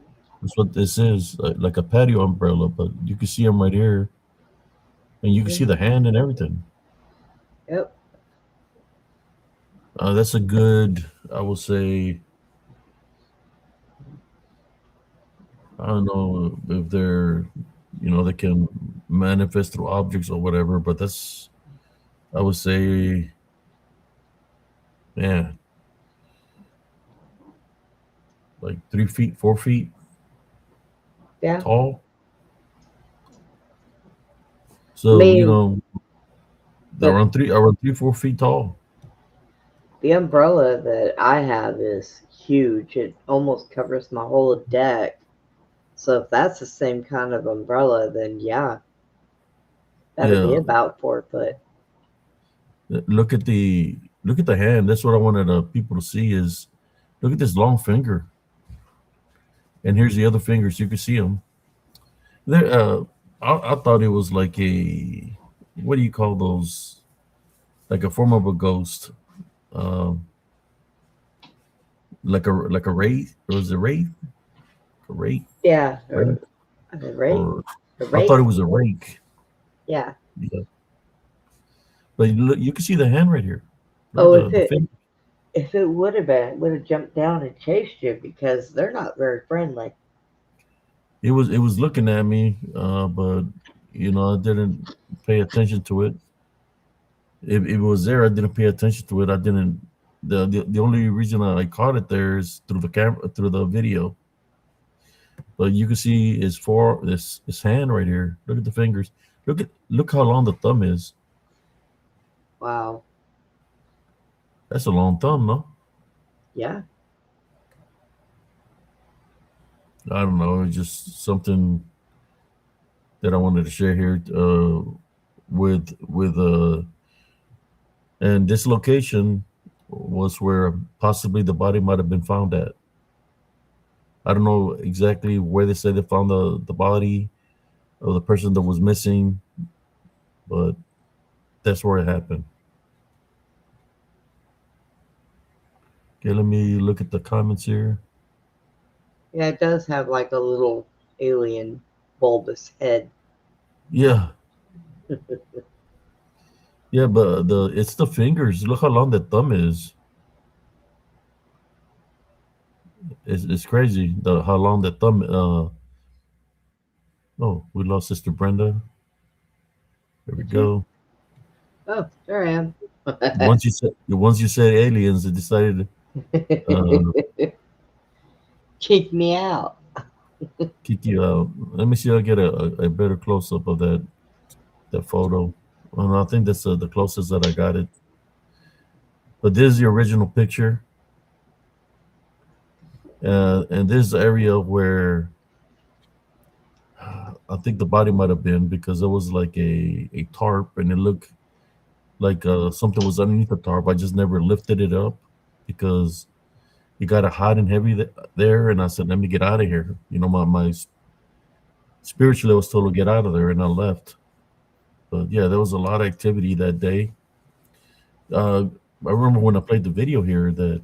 That's what this is, like a patio umbrella. But you can see them right here, and you can Yeah. see the hand and everything. Yep. That's a good, I would say. I don't know if they're, they can manifest through objects or whatever, but that's, I would say, yeah, like 3 feet, 4 feet Yeah. tall. I So, mean, they're the around 3, 4 feet tall. the umbrella that I have is huge. It almost covers my whole deck. So if that's the same kind of umbrella, then yeah, that'd be Yeah. about 4 foot. Look at the hand. That's what I wanted people to see is look at this long finger. And here's the other fingers. You can see them. There, I thought it was like what do you call those? Like a form of a ghost, um, like a wraith. Or was it wraith? A wraith, Yeah, wraith, right, or I thought right. it was a rake. Yeah. Yeah, but you can see the hand right here. Look at Oh, the finger. if it would have been, it would have jumped down and chased you because they're not very friendly. It was looking at me, but I didn't pay attention to it. If it was there, I didn't pay attention to it. I didn't. The only reason I caught it there is through the camera, through the video. But you can see his hand right here. Look at the fingers. Look how long the thumb is. Wow. That's a long thumb, no? Yeah. I don't know. It's just something that I wanted to share here with and this location was where possibly the body might have been found at. I don't know exactly where they said they found the body of the person that was missing, but that's where it happened. Okay, let me look at the comments here. Yeah, it does have like a little alien bulbous head. Yeah, yeah, but it's the fingers. Look how long that thumb is. It's crazy how long that thumb. Oh, we lost Sister Brenda. There we Did you? go. Oh, there I am. Once you said aliens, it decided to Kick me out. kick you out. Let me see if I get a better close up of that photo. Well, no, I think that's the closest that I got it. But this is the original picture, and this is the area where I think the body might have been because there was like a tarp, and it looked like something was underneath the tarp. I just never lifted it up because it got hot and heavy there, and I said, "Let me get out of here." My spiritually, I was told to get out of there, and I left. But yeah, there was a lot of activity that day. Uh, I remember when I played the video here that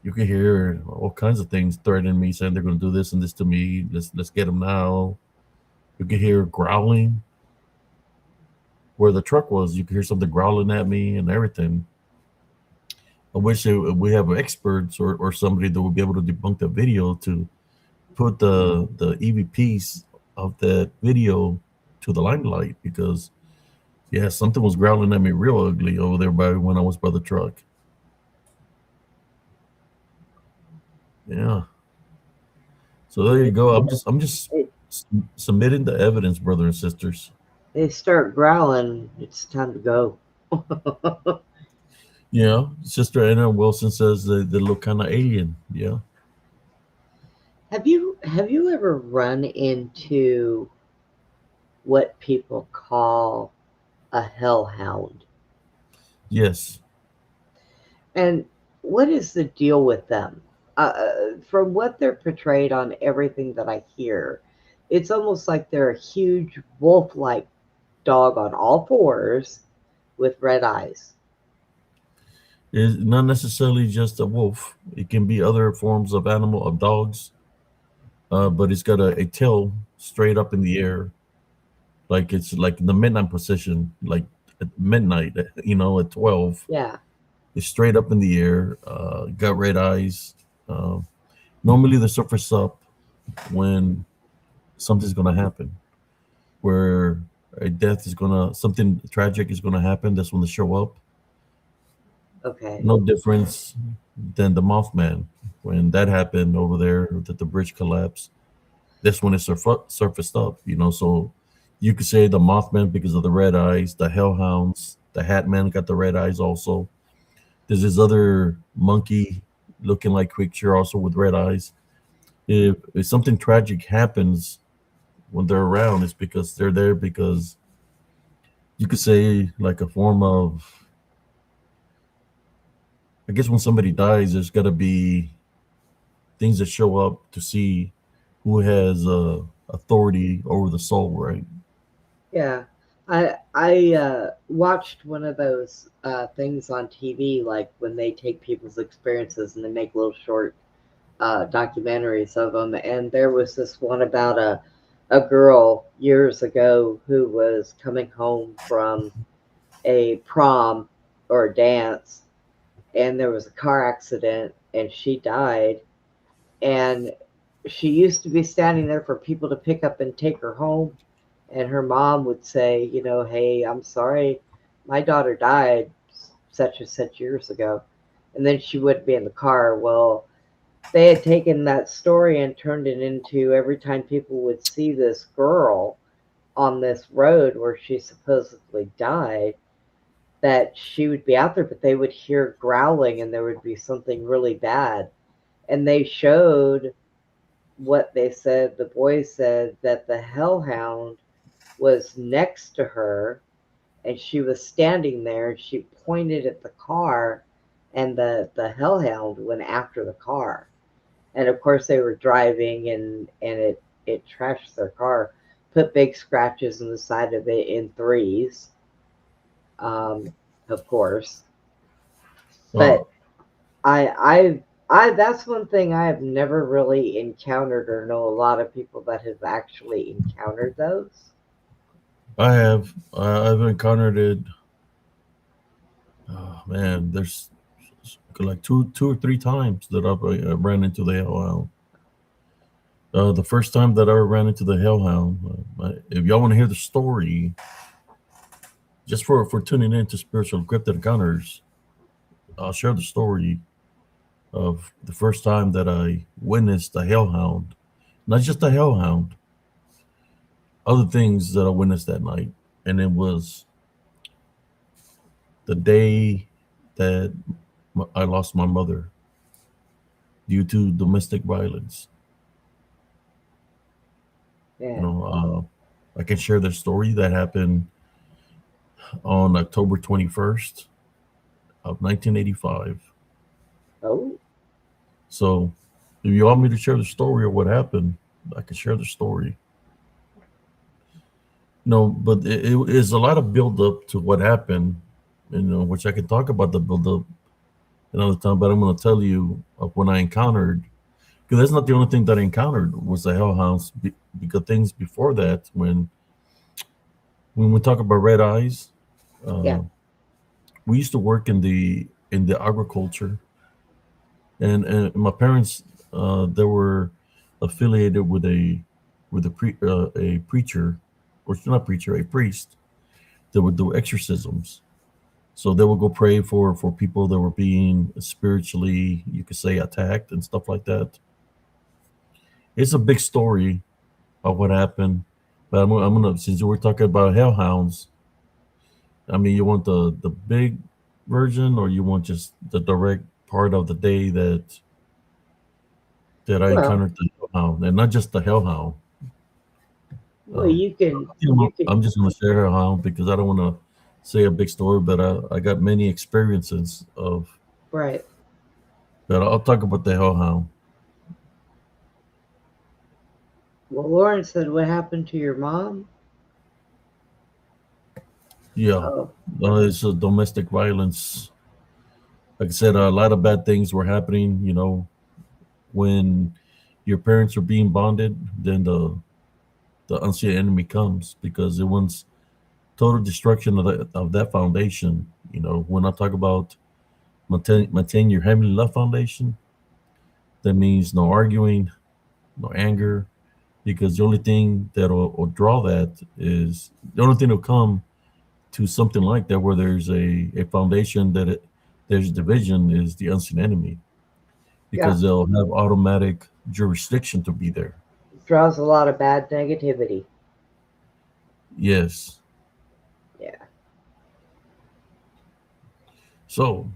you could hear all kinds of things threatening me, saying they're going to do this and this to me. Let's get them now. You could hear growling where the truck was. You could hear something growling at me and everything. I wish we have experts or somebody that would be able to debunk the video to put the EVPs of that video to the limelight, because yeah, something was growling at me real ugly over there by when I was by the truck. Yeah. So there you go. I'm just It, submitting the evidence, brother and sisters. they start growling. It's time to go. Yeah. Sister Anna Wilson says they look kind of alien. Yeah. Have you ever run into what people call a hellhound? Yes. And what is the deal with them? From what they're portrayed on everything that I hear, it's almost like they're a huge wolf-like dog on all fours with red eyes. It's not necessarily just a wolf. It can be other forms of animal, of dogs. But it's got a tail straight up in the air, like it's like in the midnight position, like at midnight, at 12. Yeah, It's straight up in the air, got red eyes. Uh, Normally, they surface up when something's going to happen, where something tragic is going to happen. That's when they show up. okay. No difference than the Mothman. When that happened over there, that the bridge collapsed, that's when it surfaced up. So you could say the Mothman because of the red eyes, the Hellhounds, the Hat Man got the red eyes also. There's this other monkey looking like creature also with red eyes. If something tragic happens when they're around, it's because they're there, because you could say like a form of, I guess when somebody dies, there's got to be things that show up to see who has authority over the soul, right? Yeah, I watched one of those things on TV, like when they take people's experiences and they make little short documentaries of them. And there was this one about a girl years ago who was coming home from a prom or a dance, and there was a car accident, and she died. And she used to be standing there for people to pick up and take her home, and her mom would say, hey, I'm sorry, my daughter died such and such years ago. And then she would be in the car. Well, they had taken that story and turned it into every time people would see this girl on this road where she supposedly died, that she would be out there, but they would hear growling and there would be something really bad. And they showed what they said. The boys said that the hellhound was next to her, and she was standing there, and she pointed at the car, and the hellhound went after the car. And of course they were driving, and it trashed their car, put big scratches in the side of it in threes, um, of course. Uh, But I that's one thing I have never really encountered, or know a lot of people that have actually encountered those. I've encountered it. Oh, man, there's like two or three times that I ran into the hellhound. The first time that I ever ran into the hellhound, if y'all want to hear the story, just for tuning in to Spiritual Cryptid Encounters, I'll share the story of the first time that I witnessed a hellhound. Not just a hellhound, other things that I witnessed that night. And it was the day that I lost my mother due to domestic violence. You Yeah. know, I can share the story that happened on October 21st of 1985. Oh, So if you want me to share the story of what happened, I can share the story. No, but it is a lot of build up to what happened, which I can talk about the build up another time. But I'm going to tell you of when I encountered, because that's not the only thing that I encountered was the hellhounds. Because things before that, when we talk about red eyes, Yeah. uh, we used to work in the agriculture, and my parents they were affiliated with a preacher, or not preacher, a priest that would do exorcisms. So they would go pray for people that were being spiritually, you could say, attacked and stuff like that. It's a big story of what happened, but I'm gonna, since we're talking about hellhounds, I mean, you want the big version, or you want just the direct part of the day that I Well, encountered the hellhound, and not just the hellhound. well, Um, you can, I'm just gonna share hellhound because I don't want to say a big story, but I got many experiences of. right. But I'll talk about the hellhound. Well, Lauren said, what happened to your mom? Yeah, Oh, it's a domestic violence. Like I said, a lot of bad things were happening. When your parents are being bonded, then the unseen enemy comes because it wants total destruction of that foundation. When I talk about maintain your heavenly love foundation, that means no arguing, no anger, because the only thing that will draw that is the only thing that'll come to something like that where there's a foundation there's division is the unseen enemy, yeah. because they'll have automatic jurisdiction to be there. Draws a lot of bad negativity. Yes. Yeah. So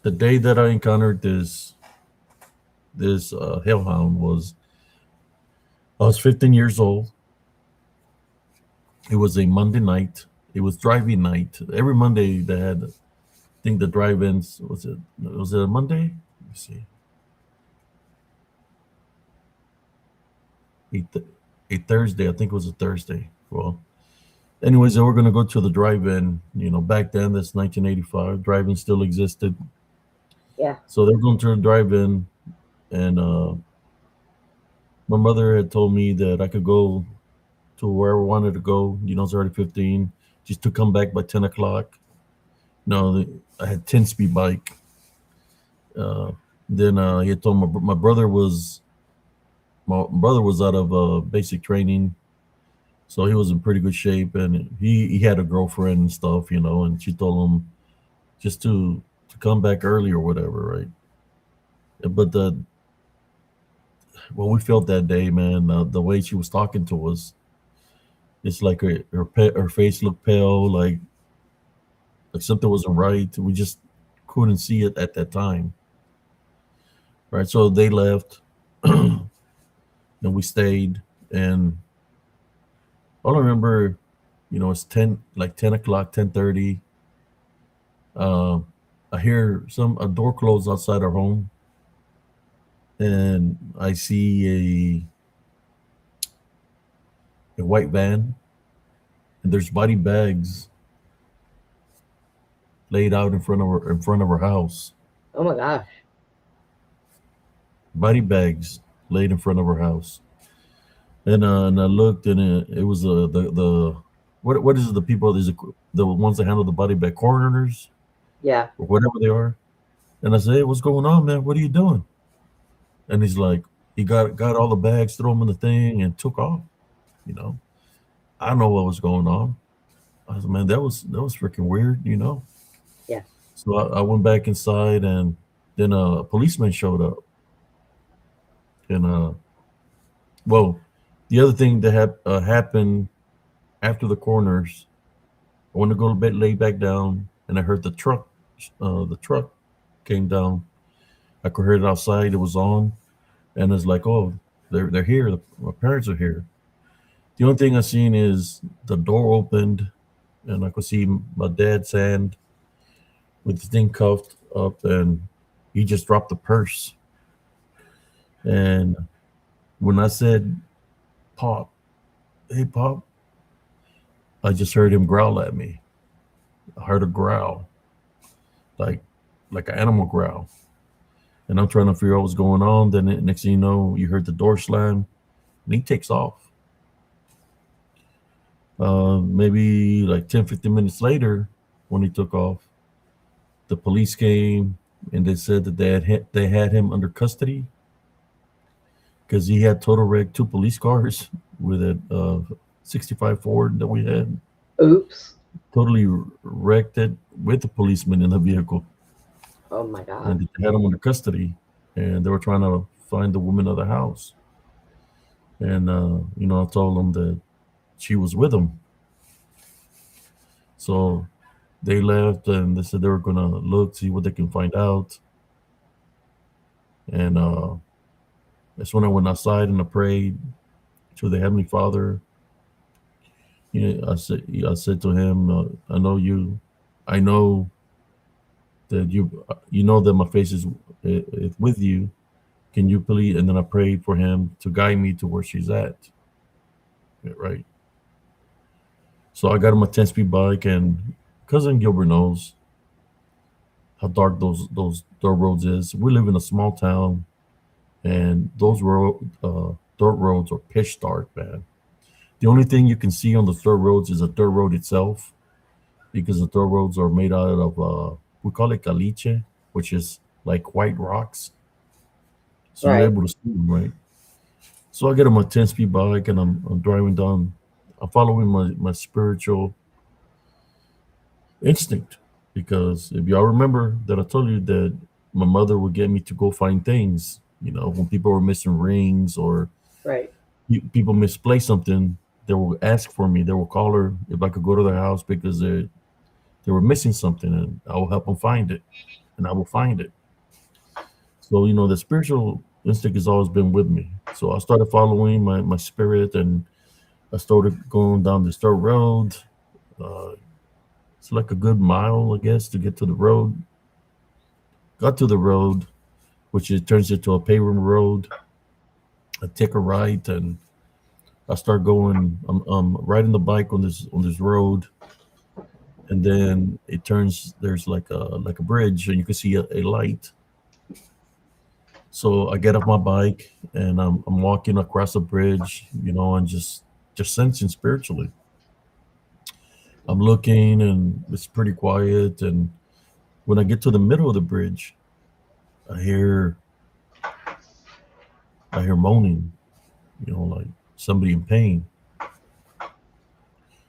the day that I encountered this hellhound was I was 15 years old. It was a Monday night. It was driving night. Every Monday they had, I think the drive-ins, was it a Monday? Let me see. A Thursday, I think it was a Thursday. Well, anyways, they were gonna go to the drive-in. Back then, that's 1985. Drive-in still existed, Yeah. so they're going to the drive-in, and my mother had told me that I could go to wherever I wanted to go. It's already 15, just to come back by 10 o'clock. No, I had 10-speed bike. Uh, then he had told my brother was out of basic training, so he was in pretty good shape, and he had a girlfriend and stuff, and she told him just to come back early or whatever, right? But what we felt that day, man, the way she was talking to us, it's like her face looked pale, like something wasn't right. We just couldn't see it at that time, right? So they left, and we stayed, and all I remember, it's 10 o'clock, 10:30. Uh, I hear a door close outside our home, and I see a white van, and there's body bags laid out in front of our house. Oh my gosh. Body bags laid in front of our house, and I looked, and it was the what is it? The people, the ones that handle the body bag, coroners Yeah. or whatever they are. And I said, "Hey, what's going on, man? What are you doing?" And he's like, he got all the bags, threw them in the thing, and took off. You know, I don't know what was going on. I said, "Man, that was freaking weird." Yeah. So I went back inside, and then a policeman showed up, and well, the other thing that happened after the corners, I went to go to bed, lay back down, and I heard the truck came down. I could hear it outside. It was on, and it's like, oh, they're here. My parents are here. The only thing I seen is the door opened, and I could see my dad's hand with the thing cuffed up, and he just dropped the purse. And when I said, "Pop, hey Pop," I just heard him growl at me. I heard a growl, like an animal growl, and I'm trying to figure out what's going on. Then next thing you know, you heard the door slam, and he takes off. Maybe like 10, 15 minutes later, when he took off, the police came and they said that they had him under custody because he had total wrecked two police cars with a 65 Ford that we had. Oops. Totally wrecked it with the policeman in the vehicle, Oh my God. and they had him under custody, and they were trying to find the woman of the house. And I told them that she was with him. So they left, and they said they were gonna look, see what they can find out. And that's when I went outside and I prayed to the Heavenly Father. I said to him, I know that you know that my face is with you. Can you please? And then I prayed for him to guide me to where she's at. Yeah, right. So I got on my 10-speed bike, and cousin Gilbert knows how dark those dirt roads is. We live in a small town, and those dirt roads are pitch dark, man. The only thing you can see on the dirt roads is a dirt road itself, because the dirt roads are made out of we call it caliche, which is like white rocks. So you're Right. able to see them, right? So I get on my 10-speed bike, and I'm driving down. I'm following my spiritual instinct, because if y'all remember that I told you that my mother would get me to go find things. When people were missing rings, or Right. people misplaced something, they will ask for me. They will call her if I could go to their house because they were missing something, and I will help them find it, and I will find it. So the spiritual instinct has always been with me. So I started following my spirit, and I started going down this dirt road. Uh, it's like a good mile, I guess, to get to the road. Got to the road, which it turns into a paved road. I take a right, and I start going. I'm riding the bike on this road, and then it turns. There's like a bridge, and you can see a light. So I get off my bike, and I'm walking across the bridge, and just sensing spiritually. I'm looking, and it's pretty quiet. And when I get to the middle of the bridge, I hear I hear moaning, like somebody in pain.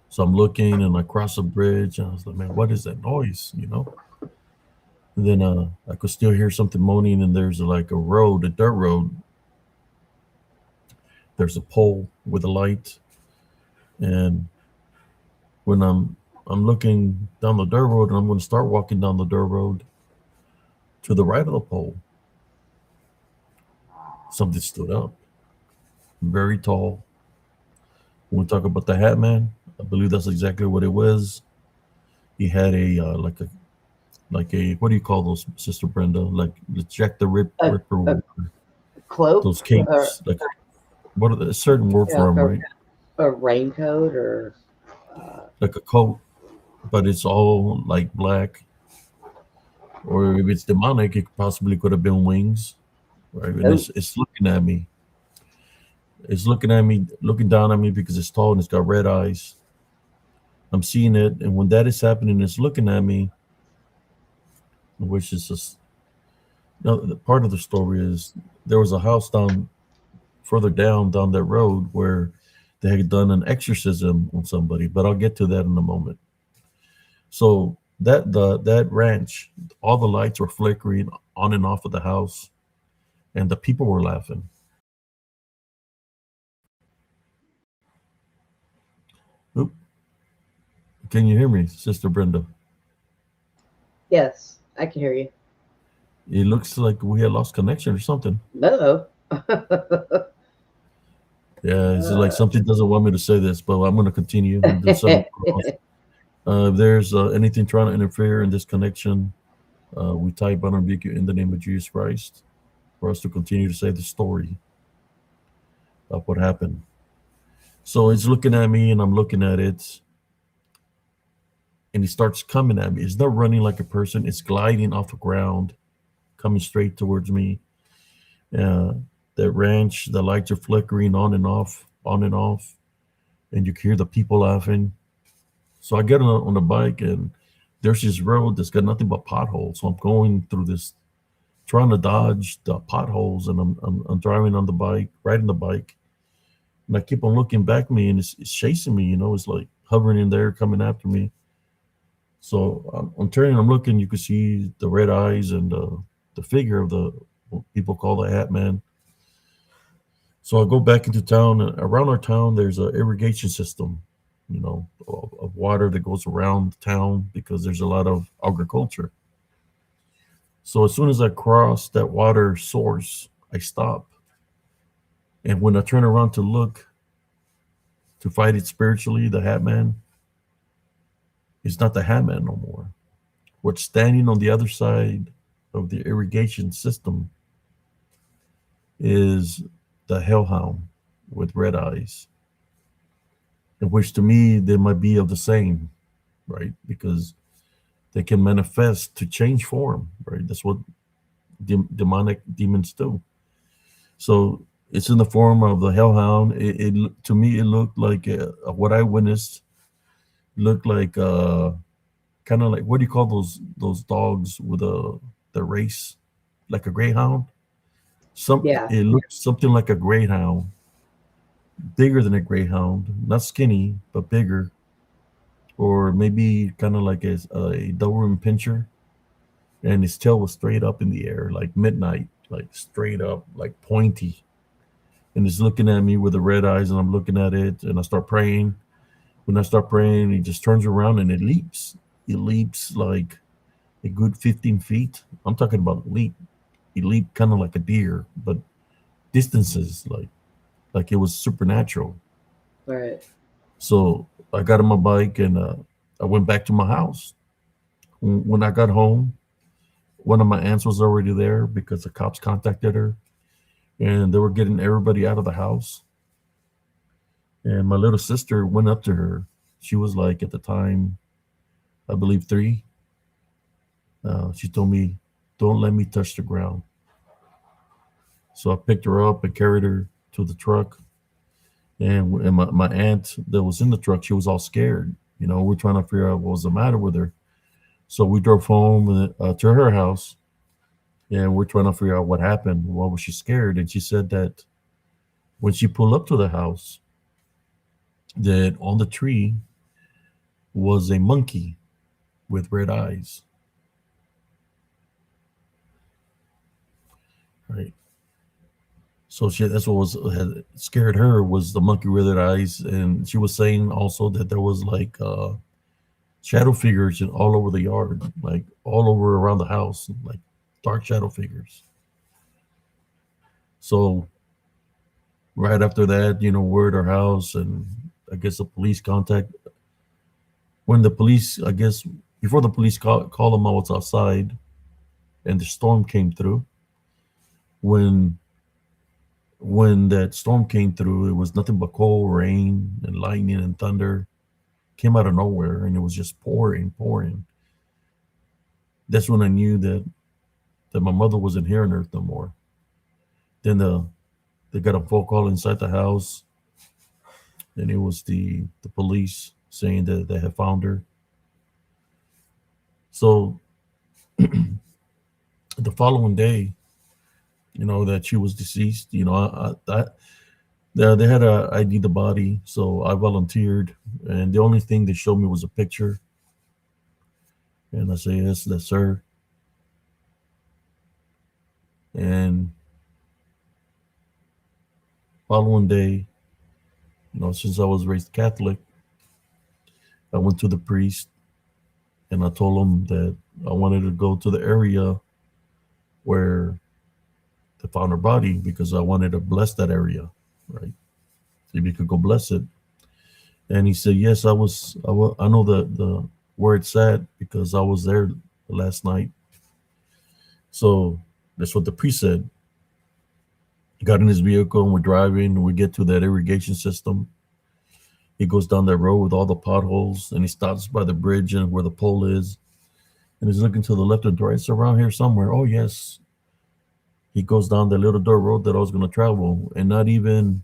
So I'm looking, and I cross the bridge, and I was like, man, what is that noise? And then I could still hear something moaning, and there's like a dirt road. There's a pole with a light, and when I'm looking down the dirt road, and I'm going to start walking down the dirt road, to the right of the pole, something stood up, very tall. When we talk about the Hat Man, I believe that's exactly what it was. He had a like a what do you call those, Sister Brenda? Like the Jack the A, Ripper, a cloak, those or capes. Like what are a certain word for them, right? a raincoat, or uh, Like a coat, but it's all like black. Or if it's demonic, it possibly could have been wings, right? And oh, it's looking at me. It's looking at me, looking down at me because it's tall and it's got red eyes. I'm seeing it, and when that is happening, it's looking at me, which is just no. The part of the story is there was a house further down that road where they had done an exorcism on somebody, but I'll get to that in a moment. So that ranch, all the lights were flickering on and off of the house, and the people were laughing. Oop, can you hear me, Sister Brenda? yes, I can hear you. It looks like we had lost connection or something. No. Yeah, it's like something doesn't want me to say this, but I'm going to continue and do something else. If there's anything trying to interfere in this connection, we type on rebuke you in the name of Jesus Christ for us to continue to say the story of what happened. So it's looking at me, and I'm looking at it, and he starts coming at me. It's not running like a person; it's gliding off the ground, coming straight towards me. Uh, the ranch, the lights are flickering on and off, and you can hear the people laughing. So I get on the bike, and there's this road that's got nothing but potholes. So I'm going through this, trying to dodge the potholes, and I'm driving on the bike, riding the bike, and I keep on looking back at me, and it's chasing me. It's like hovering in there, coming after me. So I'm turning, I'm looking. You can see the red eyes and the figure of the what people call the Hat Man. So I go back into town. And around our town, there's a irrigation system, of water that goes around town because there's a lot of agriculture. So as soon as I cross that water source, I stop. And when I turn around to look to fight it spiritually, the Hat Man is not the Hat Man no more. What's standing on the other side of the irrigation system is the Hellhound with red eyes, in which to me they might be of the same, right? Because they can manifest to change form, right? That's what demonic demons do. So it's in the form of the Hellhound. To me it looked like what I witnessed looked like kind of like, what do you call those dogs with the race, like a greyhound? Yeah. It looked something like a greyhound, bigger than a greyhound, not skinny but bigger, or maybe kind of like a Doberman Pinscher, and his tail was straight up in the air, like midnight, like straight up, like pointy, and it's looking at me with the red eyes, and I'm looking at it, and I start praying. When I start praying, it just turns around and it leaps. It leaps like a good 15 feet. I'm talking about leap. It leaped kind of like a deer, but distances like it was supernatural. Right. So I got on my bike, and I went back to my house. When I got home, one of my aunts was already there because the cops contacted her, and they were getting everybody out of the house. And my little sister went up to her. She was like, at the time, I believe 3. She told me, "Don't let me touch the ground." So I picked her up and carried her to the truck. And my aunt that was in the truck, she was all scared. We're trying to figure out what was the matter with her. So we drove home to her house, and we're trying to figure out what happened. Why was she scared? And she said that when she pulled up to the house, that on the tree was a monkey with red eyes. Right. So that's what had scared her, was the monkey with red eyes, and she was saying also that there was like shadow figures all over the yard, like all over around the house, like dark shadow figures. So right after that, we're at our house, and I guess the police contact. When the police, I guess, before the police call them, I was outside, and the storm came through. When that storm came through, it was nothing but cold rain and lightning and thunder. Came out of nowhere, and it was just pouring, pouring. That's when I knew that my mother wasn't here on Earth no more. Then they got a phone call inside the house, and it was the police saying that they had found her. So the following day, that she was deceased. They had a ID the body, so I volunteered, and the only thing they showed me was a picture, and I say, "Yes, that's her." And following day, since I was raised Catholic, I went to the priest, and I told him that I wanted to go to the area where they found her body, because I wanted to bless that area, right? If you could go bless it. And he said, "Yes, I know the where it's at because I was there last night." So that's what the priest said. Got in his vehicle, and we're driving, and we get to that irrigation system. he goes down that road with all the potholes, and he stops by the bridge and where the pole is, and he's looking to the left and right. It's around here somewhere. Oh yes, he goes down the little dirt road that I was going to travel, and not even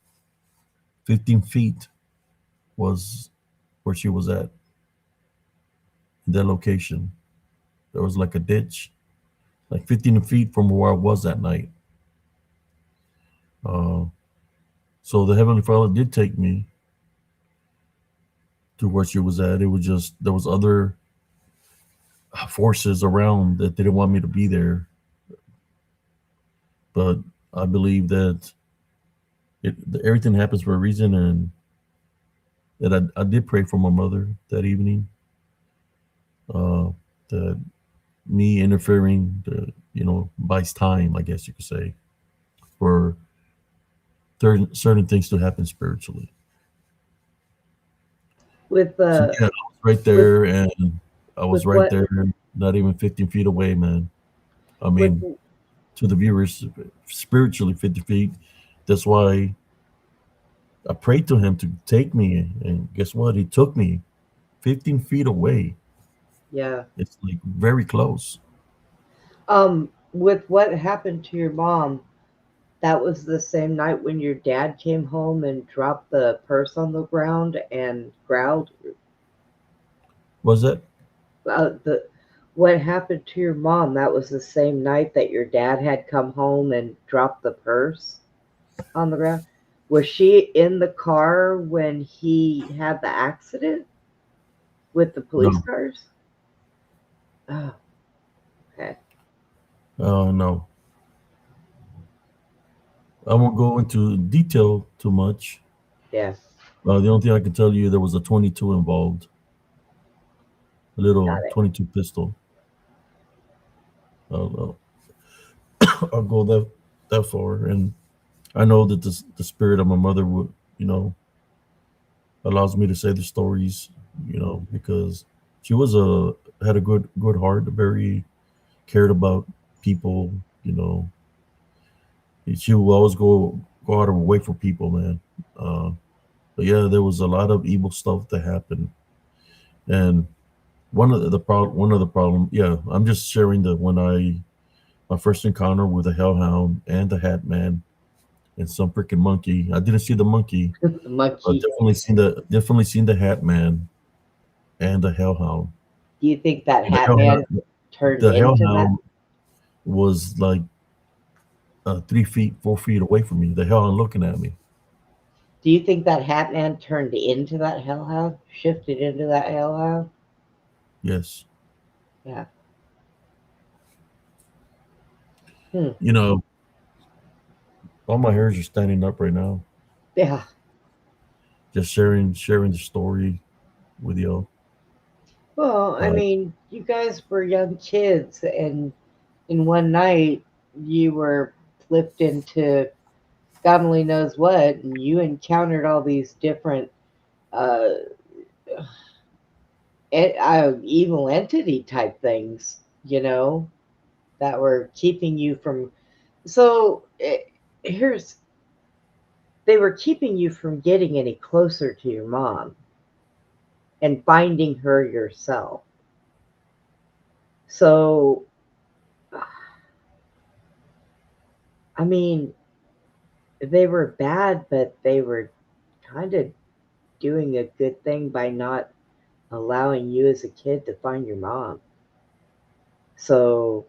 15 feet was where she was at, in that location. There was like a ditch, like 15 feet from where I was that night. Uh, so the Heavenly Father did take me to where she was at. It was just there was other forces around that didn't want me to be there, but I believe that everything happens for a reason, and that I did pray for my mother that evening. Uh, that me interfering, buys time, I guess you could say, for certain things to happen spiritually. With So the yeah, I was right with there, and I was with right what there, not even 15 feet away, man. I with mean, to the viewers, spiritually 50 feet. That's why I prayed to him to take me, and guess what? He took me 15 feet away. yeah. It's like very close. With what happened to your mom, that was the same night when your dad came home and dropped the purse on the ground and growled. Was that? The What happened to your mom? That was the same night that your dad had come home and dropped the purse on the ground. Was she in the car when he had the accident with the police No. cars? Oh, okay. Oh no. I won't go into detail too much. Yeah, The only thing I can tell you, there was a 22 involved, a got little it. 22 pistol. I'll, I'll go that far, and I know that the spirit of my mother would, allows me to say the stories, because she was a had a good heart, very cared about people. You know, she would always go out of her way for people, man. Uh, but yeah, there was a lot of evil stuff that happened, and one of the problem, yeah, I'm just sharing the when I my first encounter with a hellhound and the Hat Man and some freaking monkey. I didn't see the monkey, The but monkey. definitely seen the Hat Man and the hellhound. Do you think that And Hat Man turned the into that? hellhound was like 3 feet, 4 feet away from me. The hellhound looking at me. Do you think that Hat Man turned into that hellhound? Shifted into that hellhound? Yes, Yeah. Hmm. you know, all my hairs are standing up right now. Yeah. Just sharing the story with you. Well, I Uh, mean, you guys were young kids, and in one night you were flipped into God only knows what, and you encountered all these different uh, evil entity type things, that were keeping you from. So here's they were keeping you from getting any closer to your mom and finding her yourself. So, I mean, they were bad, but they were kind of doing a good thing by not allowing you as a kid to find your mom. So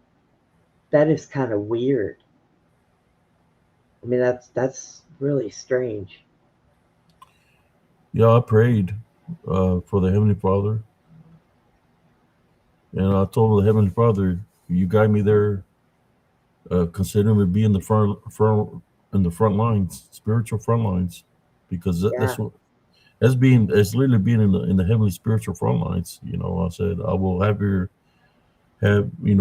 that is kind of weird. I mean, that's really strange. yeah, I prayed for the Heavenly Father, and I told the Heavenly Father, "You guide me there. Consider me be in the front lines, spiritual front lines, because Yeah, that's what as literally being in the heavenly spiritual front lines. I said I will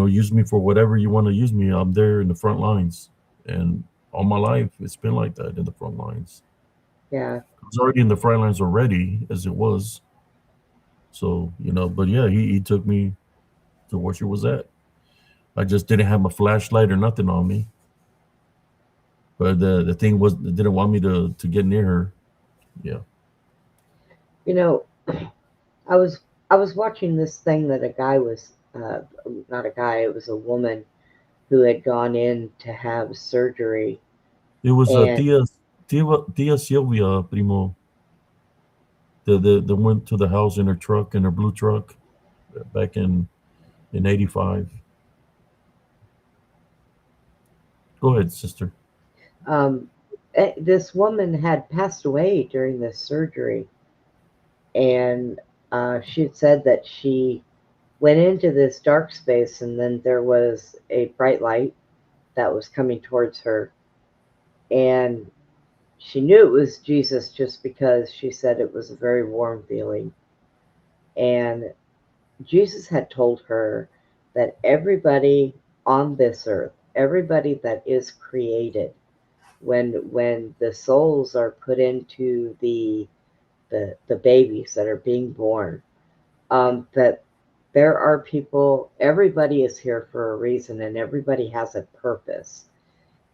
use me for whatever you want to use me. I'm there in the front lines, and all my life it's been like that in the front lines. yeah. I was already in the front lines already as it was. So but yeah, he took me to where she was at. I just didn't have my flashlight or nothing on me. But the thing was, they didn't want me to get near her. Yeah. You know, I was I was watching this thing that a guy was not a guy, it was a woman who had gone in to have surgery, It was and Tia Sylvia Primo that went to the house in her truck, in her blue truck, back in '85. Go ahead, sister. um, this woman had passed away during this surgery, and she had said that she went into this dark space, and then there was a bright light that was coming towards her, and she knew it was Jesus just because she said it was a very warm feeling. And Jesus had told her that everybody on this earth, everybody that is created, when the souls are put into the babies that are being born, that there are people, everybody is here for a reason and everybody has a purpose.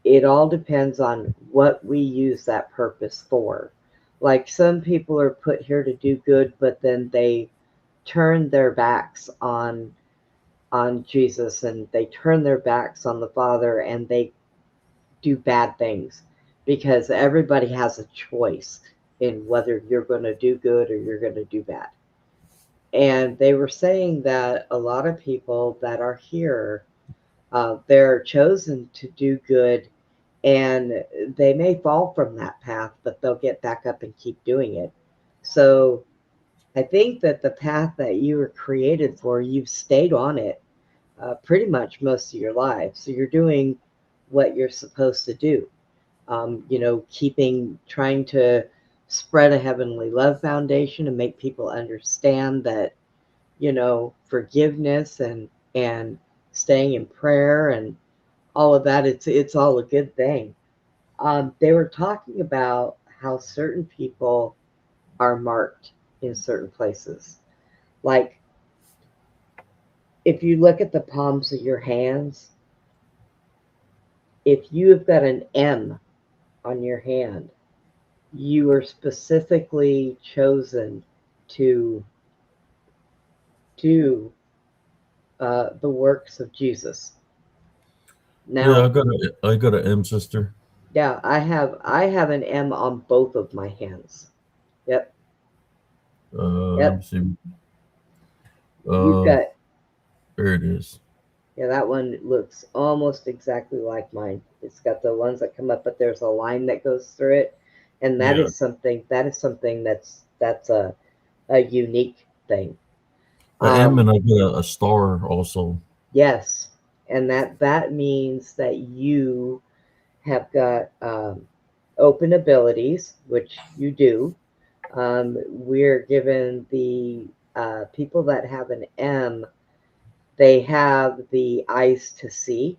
It all depends on what we use that purpose for. Like some people are put here to do good, but then they turn their backs on Jesus and they turn their backs on the Father and they do bad things because everybody has a choice in whether you're going to do good or you're going to do bad. And they were saying that a lot of people that are here, they're chosen to do good and they may fall from that path, but they'll get back up and keep doing it. So I think that the path that you were created for, you've stayed on it pretty much most of your life. So you're doing what you're supposed to do. Trying to spread a heavenly love foundation and make people understand that, forgiveness and staying in prayer and all of that, it's all a good thing. They were talking about how certain people are marked in certain places. Like if you look at the palms of your hands, if you have got an M on your hand, you are specifically chosen to do the works of Jesus. Yeah, Now, I got a M, sister. yeah, I have an M on both of my hands. Yep, Let me yep. see. You've Uh, got there it is. Yeah, that one looks almost exactly like mine. It's got the ones that come up, but there's a line that goes through it, and Yeah, that's a unique thing. a M, Um, and I get a star also. yes, and that means that you have got open abilities, which you do. We're given the people that have an M, they have the eyes to see.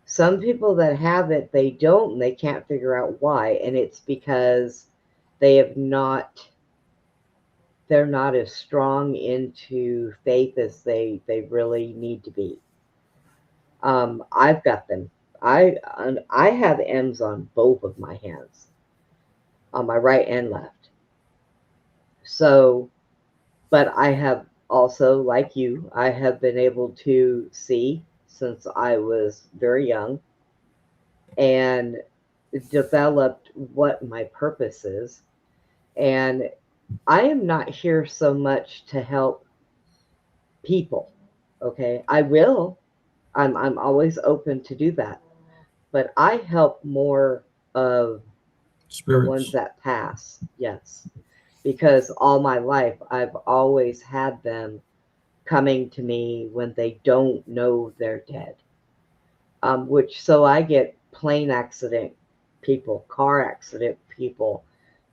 Some people that have it, they don't, and they can't figure out why. And it's because they have not, they're not as strong into faith as they really need to be. I've got them. I have M's on both of my hands, on my right and left. So, but I have also, like you, I have been able to see since I was very young and developed what my purpose is. And I am not here so much to help people. Okay. I will. I'm always open to do that. But I help more of the ones Spirits. that pass. Yes. Because all my life I've always had them coming to me when they don't know they're dead. Which so I get plane accident people, car accident people,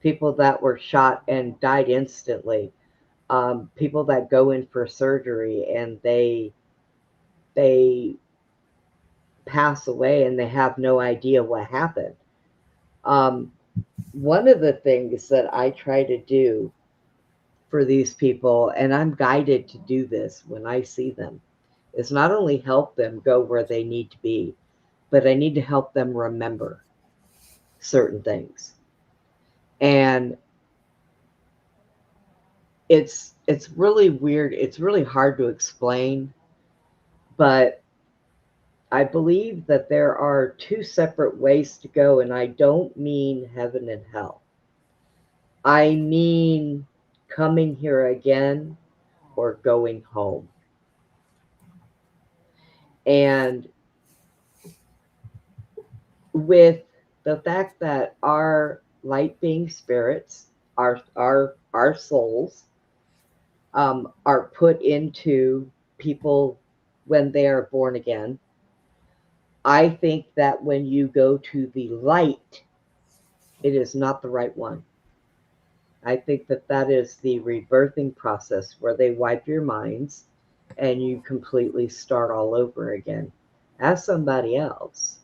people that were shot and died instantly, people that go in for surgery and they pass away and they have no idea what happened. Um, One of the things that I try to do for these people, and I'm guided to do this when I see them, is not only help them go where they need to be, but I need to help them remember certain things. And it's really weird. It's really hard to explain, but I believe that there are two separate ways to go, and I don't mean heaven and hell. I mean coming here again or going home. And with the fact that our light being spirits, our souls, are put into people when they are born again, I think that when you go to the light, it is not the right one. I think that that is the rebirthing process where they wipe your minds and you completely start all over again as somebody else.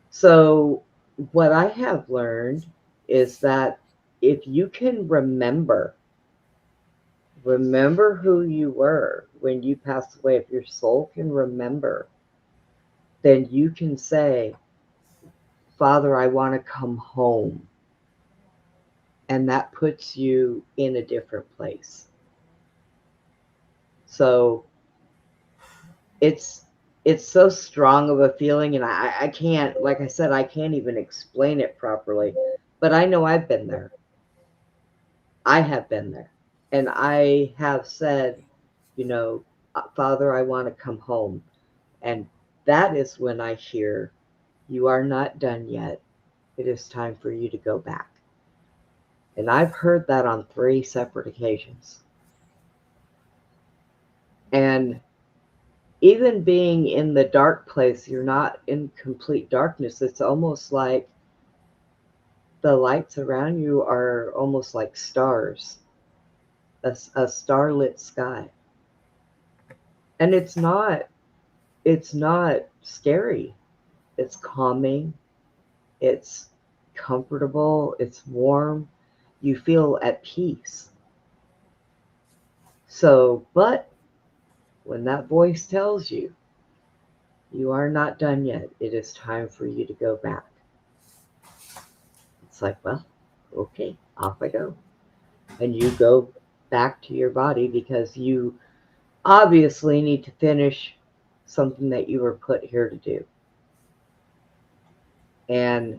So, what I have learned is that if you can remember who you were when you passed away, if your soul can remember, then you can say, Father, I want to come home. And that puts you in a different place. So it's it's so strong of a feeling, and I can't, like I said, I can't even explain it properly. But I know I've been there. I have been there. And I have said, you know, Father, I want to come home. And that is when I hear, you are not done yet. It is time for you to go back. And I've heard that on 3 separate occasions. And even being in the dark place, you're not in complete darkness. It's almost like the lights around you are almost like stars, a starlit sky. And it's not scary. It's calming, it's comfortable, it's warm. You feel at peace. So, but when that voice tells you, you are not done yet, it is time for you to go back. It's like, well, okay, off I go. And you go back to your body because you obviously need to finish something that you were put here to do. And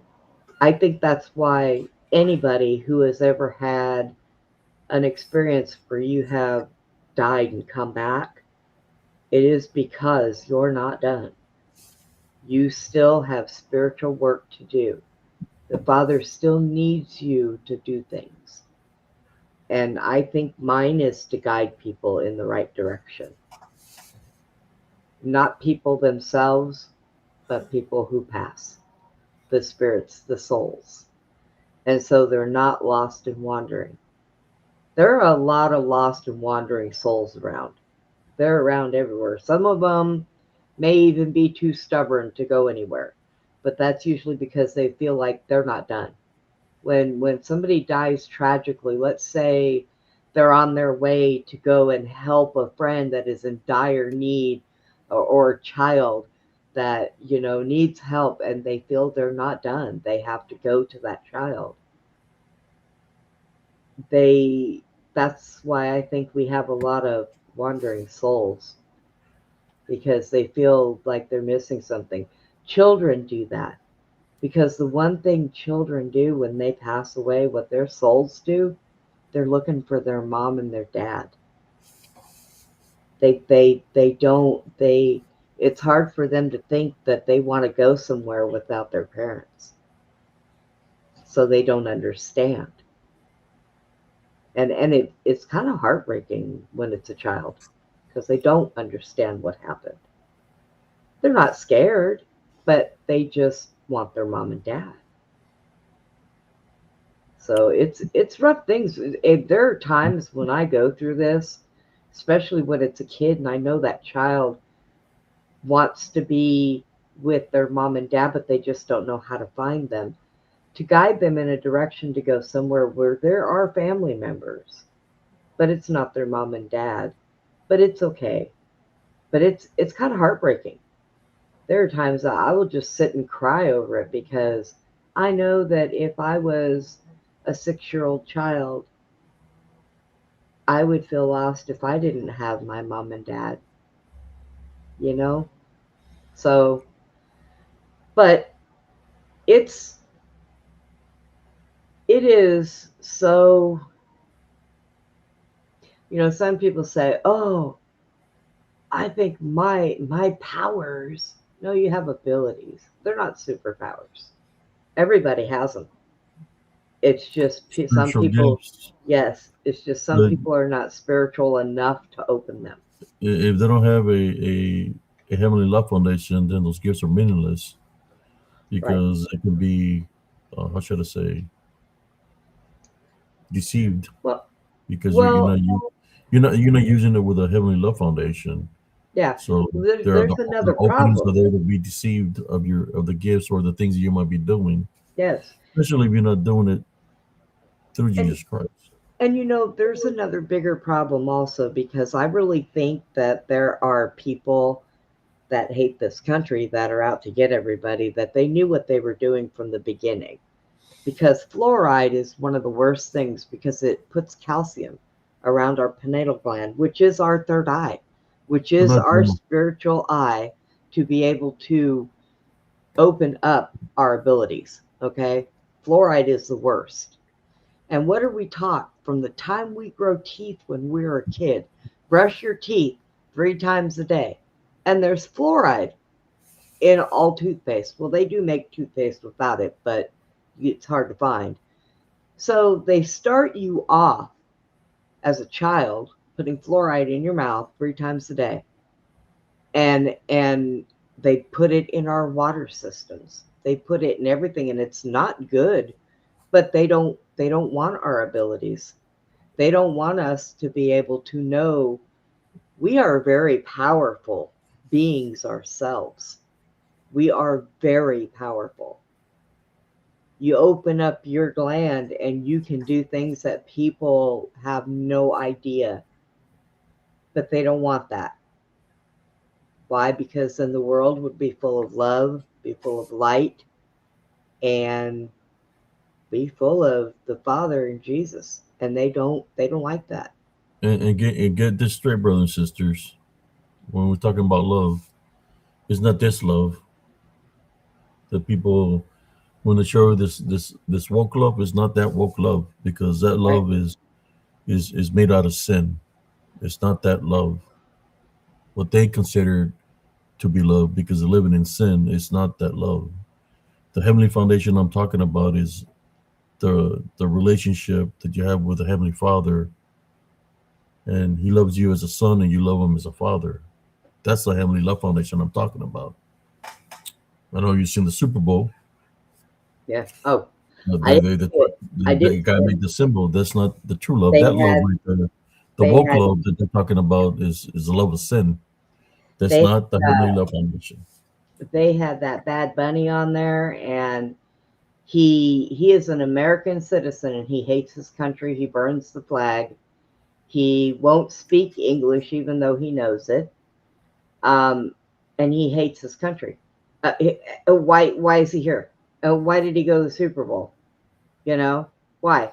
I think that's why anybody who has ever had an experience where you have died and come back, it is because you're not done. You still have spiritual work to do. The Father still needs you to do things. And I think mine is to guide people in the right direction. Not people themselves, but people who pass, the spirits, the souls. And so they're not lost and wandering. There are a lot of lost and wandering souls around. They're around everywhere. Some of them may even be too stubborn to go anywhere, but that's usually because they feel like they're not done. When somebody dies tragically, let's say they're on their way to go and help a friend that is in dire need, or a child that needs help, and they feel they're not done, they have to go to that child. They That's why I think we have a lot of wandering souls, because they feel like they're missing something. Children do that, because the one thing children do when they pass away, what their souls do, they're looking for their mom and their dad. They don't they It's hard for them to think that they want to go somewhere without their parents. So they don't understand. And it's kind of heartbreaking when it's a child, because they don't understand what happened. They're not scared, but they just want their mom and dad. So it's rough things. There are times when I go through this, especially when it's a kid and I know that child wants to be with their mom and dad, but they just don't know how to find them, to guide them in a direction to go somewhere where there are family members, but it's not their mom and dad. But it's okay. But it's kind of heartbreaking. There are times that I will just sit and cry over it, because I know that if I was a 6-year-old child, I would feel lost if I didn't have my mom and dad, you know? So, but it's, it is so, some people say, oh, I think my powers. No, you have abilities. They're not superpowers. Everybody has them. It's just some Spiritual people, gifts. yes, it's just some But people are not spiritual enough to open them. if they don't have a heavenly love foundation, then those gifts are meaningless Right. because it can be, how should I say, deceived Well, because well, you're not using it with a heavenly love foundation. yeah. So there are There's the another openings are problem. there to be deceived of the gifts or the things that you might be doing, Yes. especially if you're not doing it through And Jesus Christ. there's another bigger problem also because I really think that there are people that hate this country that are out to get everybody that they knew what they were doing from the beginning. Because fluoride is one of the worst things because it puts calcium around our pineal gland, which is our third eye, which But is not our spiritual eye to be able to open up our abilities. Okay. Fluoride is the worst. And what are we taught from the time we grow teeth when we're a kid? Brush your teeth 3 times a day. And there's fluoride in all toothpaste. Well, they do make toothpaste without it, but it's hard to find. So they start you off as a child putting fluoride in your mouth 3 times a day, and they put it in our water systems. They put it in everything, and it's not good. But they don't want our abilities. They don't want us to be able to know we are very powerful beings ourselves. We are very powerful. You open up your gland and you can do things that people have no idea, but they don't want that. Why? Because then the world would be full of love, be full of light, and be full of the Father and Jesus. And they don't like that. and get this straight, brothers and sisters. When we're talking about love, it's not this love that people when they show this woke love is not that woke love because that Right? love is made out of sin. It's not that love. What they consider to be love because they're living in sin. It's not that love. The heavenly foundation I'm talking about is the relationship that you have with the heavenly Father, and He loves you as a son, and you love Him as a father. That's the heavenly love foundation I'm talking about. I know you've seen the Super Bowl. Yeah. Oh, But I they didn't they see it. I they did gotta see it. make the symbol. That's not the true love. They That love had right there, the they woke had love that they're talking about is the love of sin. That's they not the heavenly love foundation. they had that Bad Bunny on there, and he is an American citizen, and he hates his country. He burns the flag. He won't speak English, even though he knows it. Um, and he hates his country. Why is he here? Why did he go to the Super Bowl? You know why?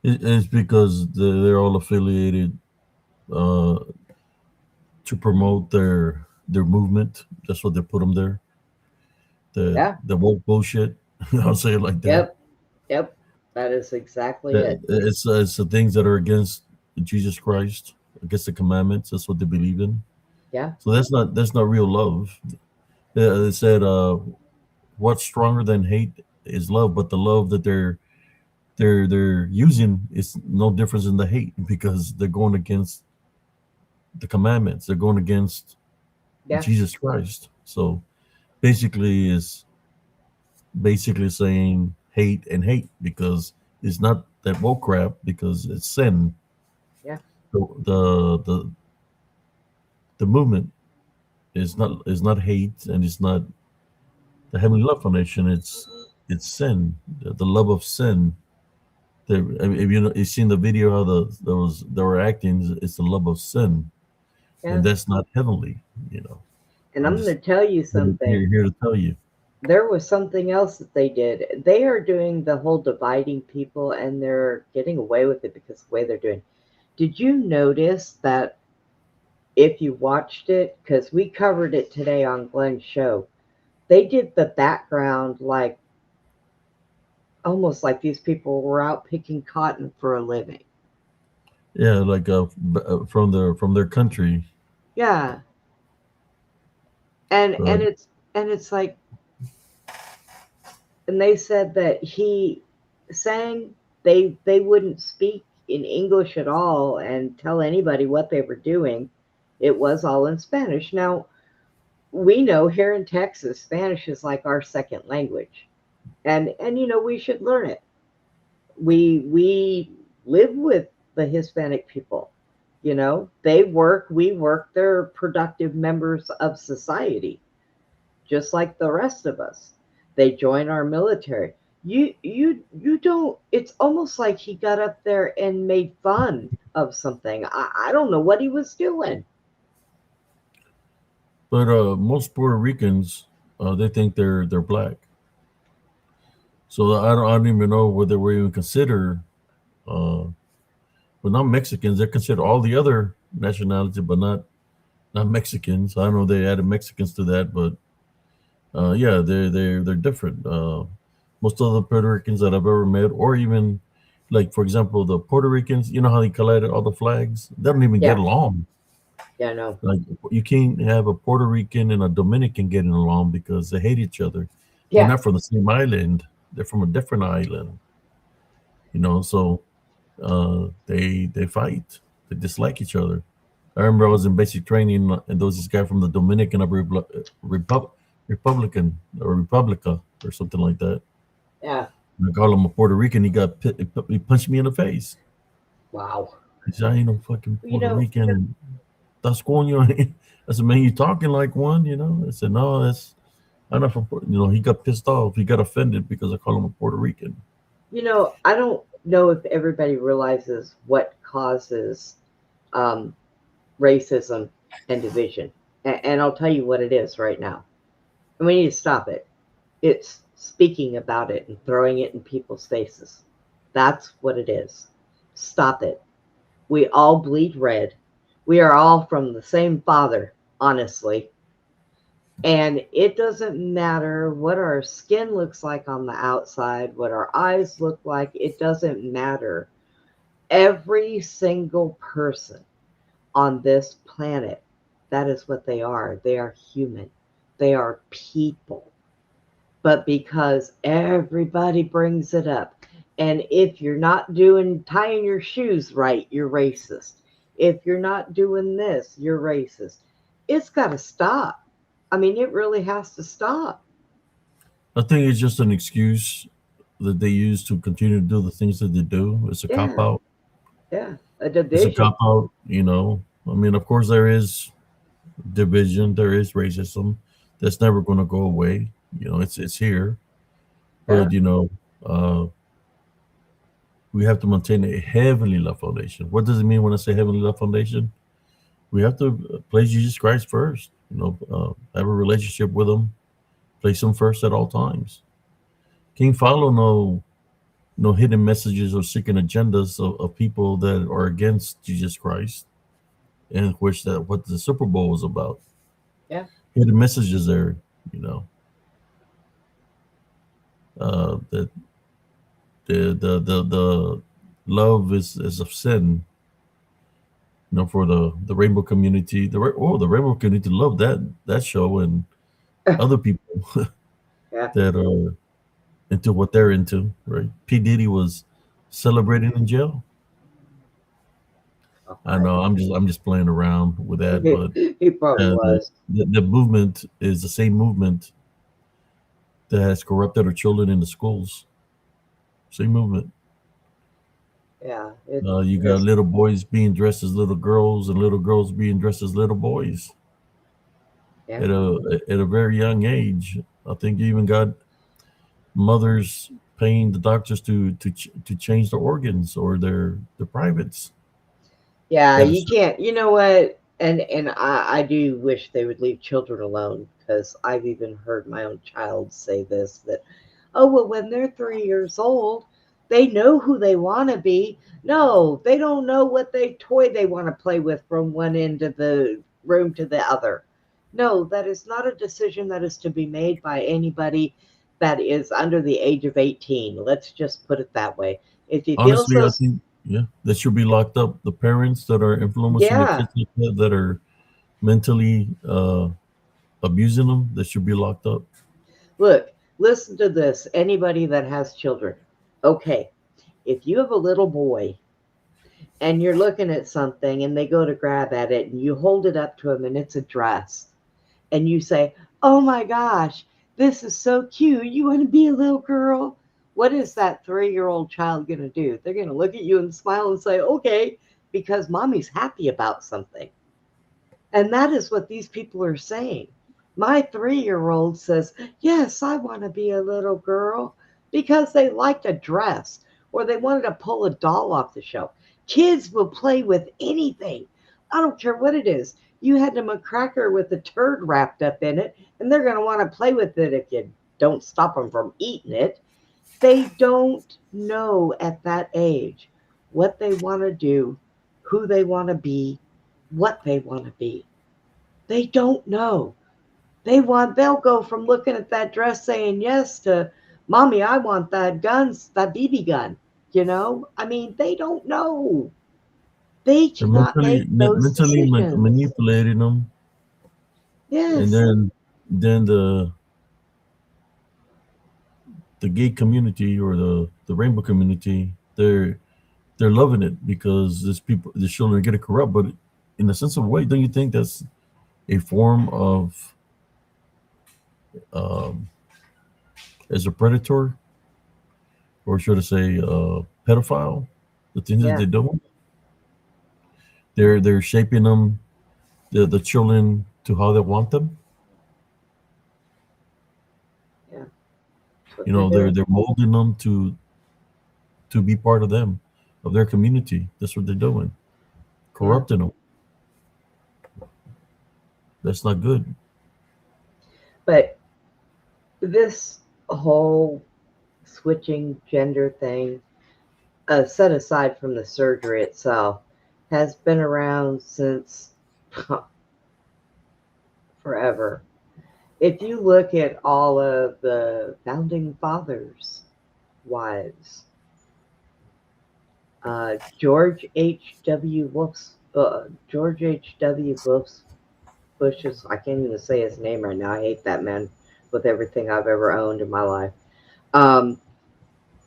It's because they're all affiliated uh, to promote their movement. That's what they put them there. The Yeah. the woke bullshit. I'll say it like that. Yep. Yep. That is exactly it. It's the things that are against Jesus Christ, against the commandments. That's what they believe in. Yeah. So that's not real love. They said, "What's stronger than hate is love," but the love that they're using is no difference in the hate because they're going against the commandments. They're going against Yeah. Jesus Christ. So basically, is basically saying hate and hate because it's not that woke crap because it's sin. Yeah. The movement is not hate and it's not the heavenly love foundation. It's sin, the love of sin. If you've seen the video how they were acting, it's the love of sin, and Yeah. that's not heavenly. You know, And I'm I'm going just to tell you something. here to tell you. There was something else that they did. They are doing the whole dividing people, and they're getting away with it because of the way they're doing. Did you notice that if you watched it, because we covered it today on Glenn's show, they did the background like almost like these people were out picking cotton for a living. Yeah, like from their country. Yeah, and But it's like, and they said that he sang, they wouldn't speak in English at all and tell anybody what they were doing. It was all in Spanish. Now, we know here in Texas, Spanish is like our second language. And we should learn it. We live with the Hispanic people. They work, we work, they're productive members of society, just like the rest of us. They join our military. You don't, it's almost like he got up there and made fun of something. I don't know what he was doing. most Puerto Ricans, they think they're black. So I don't even know whether we even consider, uh, but not Mexicans. They're considered all the other nationalities, but not Mexicans. I don't know they added Mexicans to that, but yeah, they're different. Most of the Puerto Ricans that I've ever met, or even like for example, the Puerto Ricans, you know how they collided all the flags? They don't even get Yeah, along. yeah, no. Like you can't have a Puerto Rican and a Dominican getting along because they hate each other. They're Yeah, not from the same island. They're from a different island. So they fight. They dislike each other. I remember I was in basic training, and there was this guy from the Dominican Republican or Republica or something like that. yeah. I called him a Puerto Rican. He punched me in the face. Wow. He said, "I ain't no fucking You Puerto know, Rican." That's coño. I said, "Man, you talking like one?" I said, "No, that's I'm not from." He got pissed off. He got offended because I called him a Puerto Rican. I don't know if everybody realizes what causes um, racism and division. And I'll tell you what it is right now. And we need to stop it. It's speaking about it and throwing it in people's faces. That's what it is. Stop it. We all bleed red. We are all from the same father, honestly. And it doesn't matter what our skin looks like on the outside, what our eyes look like. It doesn't matter. Every single person on this planet, that is what they are. They are human, they are people. But because everybody brings it up, and if you're not doing tying your shoes right, you're racist. If you're not doing this, you're racist. It's got to stop. I mean, it really has to stop. I think it's just an excuse that they use to continue to do the things that they do. It's a cop Yeah, out. yeah. A It's a division. cop out. I mean, of course, there is division, there is racism. That's never going to go away. It's here, Yeah, but uh, we have to maintain a heavenly love foundation. What does it mean when I say heavenly love foundation? We have to place Jesus Christ first. Have a relationship with Him. Place Him first at all times. Can't follow no hidden messages or secret agendas of people that are against Jesus Christ, and which that what the Super Bowl was about. yeah, Hidden messages there, you know, that the love is of sin. For the rainbow community, the rainbow community love that show, and other people yeah. that are into what they're into. Right? P Diddy was celebrating in jail. All I right. know I'm just playing around with that, but He probably uh, the, was. the movement is the same movement that has corrupted our children in the schools. Same movement. Yeah, You got it's little boys being dressed as little girls and little girls being dressed as little boys yeah, at a very young age. I think you even got mothers paying the doctors to change their organs or their privates. yeah. At a You certain, can't. You know what? And I do wish they would leave children alone, because I've even heard my own child say this, that, oh well, when they're 3 years old, They know who they want to be. No, they don't know what toy they want to play with from one end of the room to the other. No, that is not a decision that is to be made by anybody that is under the age of 18. Let's just put it that way. If you feel Honestly, so, I think yeah, they should be locked up. The parents that are influencing the yeah. kids like that are mentally abusing them, they should be locked up. Look, listen to this. Anybody that has children. Okay, if you have a little boy and you're looking at something and they go to grab at it and you hold it up to him and it's a dress and you say, "Oh my gosh, this is so cute. You want to be a little girl?" What is that 3-year-old child going to do? They're going to look at you and smile and say, "Okay," because mommy's happy about something. And that is what these people are saying. My 3-year-old says, "Yes, I want to be a little girl," because they liked a dress or they wanted to pull a doll off the shelf. Kids will play with anything. I don't care what it is. You had them a cracker with a turd wrapped up in it, and they're going to want to play with it if you don't stop them from eating it. They don't know at that age what they want to do, who they want to be, what they want to be. They don't know. They'll go from looking at that dress saying yes to, "Mommy, I want that BB gun." I mean, they don't know. They They're cannot make those decisions. manipulating them, and Yes. then the gay community or the rainbow community, they're loving it because the children are getting corrupt. But in a sense of a way, don't you think that's a form of um, as a predator, or should I say, pedophile? The things that Yeah. they do, they're shaping them, the children to how they want them. Yeah. That's what they're doing. They're molding them to be part of them, of their community. That's what they're doing, Yeah. corrupting them. That's not good. But this whole switching gender thing, set aside from the surgery itself, has been around since forever. If you look at all of the founding fathers' wives, George H.W. Bush's, I can't even say his name right now. I hate that man with everything I've ever owned in my life. Um,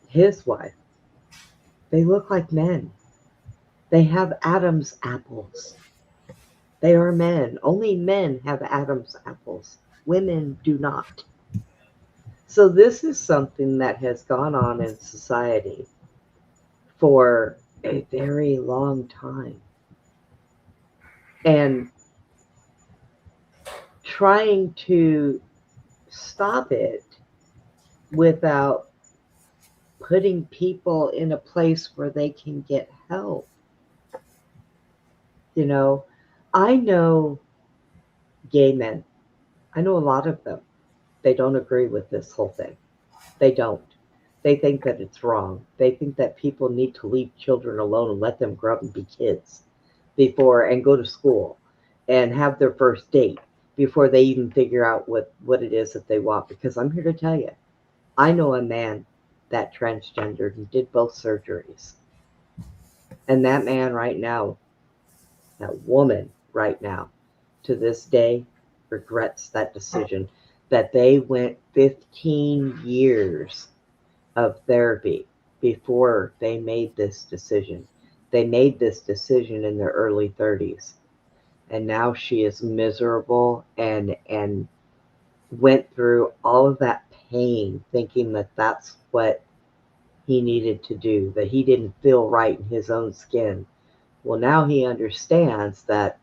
his wife, they look like men. They have Adam's apples. They are men. Only men have Adam's apples. Women do not. So this is something that has gone on in society for a very long time. And trying to stop it without putting people in a place where they can get help. You know, I know gay men. I know a lot of them. They don't agree with this whole thing. They don't. They think that it's wrong. They think that people need to leave children alone and let them grow up and be kids before and go to school and have their first date before they even figure out what it is that they want. Because I'm here to tell you, I know a man that transgendered and did both surgeries. And that man right now, that woman right now, to this day, regrets that decision that they went 15 years of therapy before they made this decision. They made this decision in their early 30s. And now she is miserable and went through all of that pain thinking that that's what he needed to do, that he didn't feel right in his own skin. Well, now he understands that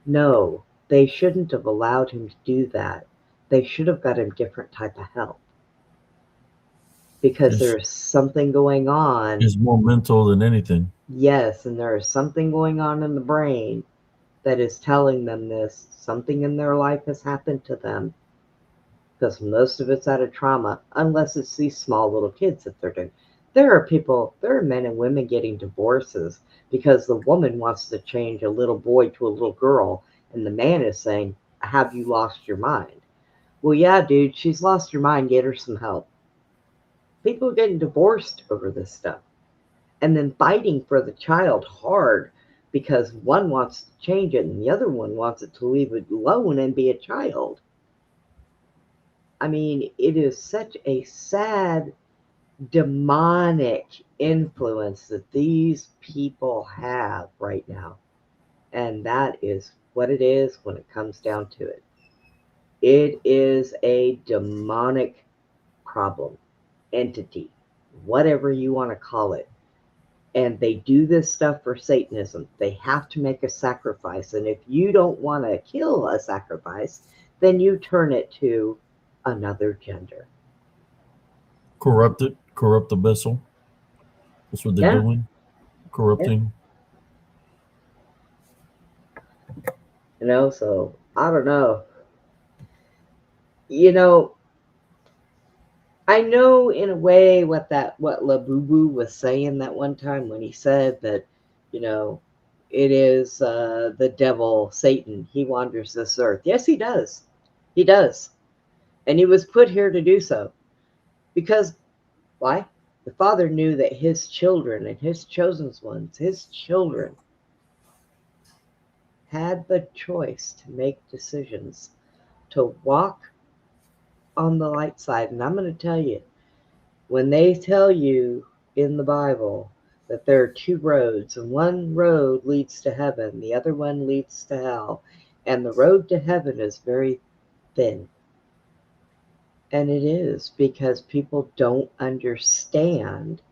no, they shouldn't have allowed him to do that. They should have got him different type of help because It's there's something going on. it's more mental than anything. Yes, and there is something going on in the brain that is telling them this. Something in their life has happened to them because most of it's out of trauma, unless it's these small little kids that they're doing. there are men and women getting divorces because the woman wants to change a little boy to a little girl, and the man is saying, "Have you lost your mind?" Well, yeah, dude, she's lost her mind. Get her some help. People are getting divorced over this stuff and then fighting for the child hard because one wants to change it and the other one wants it to leave it alone and be a child. I mean, it is such a sad, demonic influence that these people have right now. And that is what it is when it comes down to it. It is a demonic problem, entity, whatever you want to call it. And they do this stuff for Satanism. They have to make a sacrifice. And if you don't want to kill a sacrifice, then you turn it to another gender. Corrupt it, corrupt the vessel. That's what they're Yeah. doing. Corrupting. So I don't know. You know, I know in a way what Labubu was saying that one time when he said that, you know, it is the devil, Satan. He wanders this earth. Yes, he does. He does. And he was put here to do so. Because, why? The Father knew that his children and his chosen ones, his children, had the choice to make decisions, to walk on the light side. And I'm going to tell you, when they tell you in the Bible that there are two roads, and one road leads to heaven, the other one leads to hell, and the road to heaven is very thin. And it is because people don't understand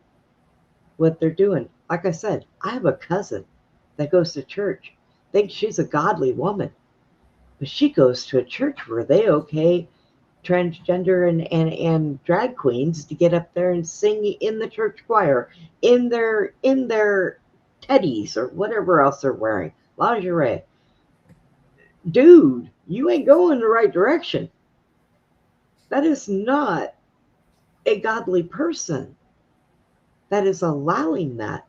what they're doing. Like I said, I have a cousin that goes to church, thinks she's a godly woman, but she goes to a church where they okay transgender and drag queens to get up there and sing in the church choir in their teddies or whatever else they're wearing, lingerie. Dude, you ain't going the right direction. That is not a godly person that is allowing that.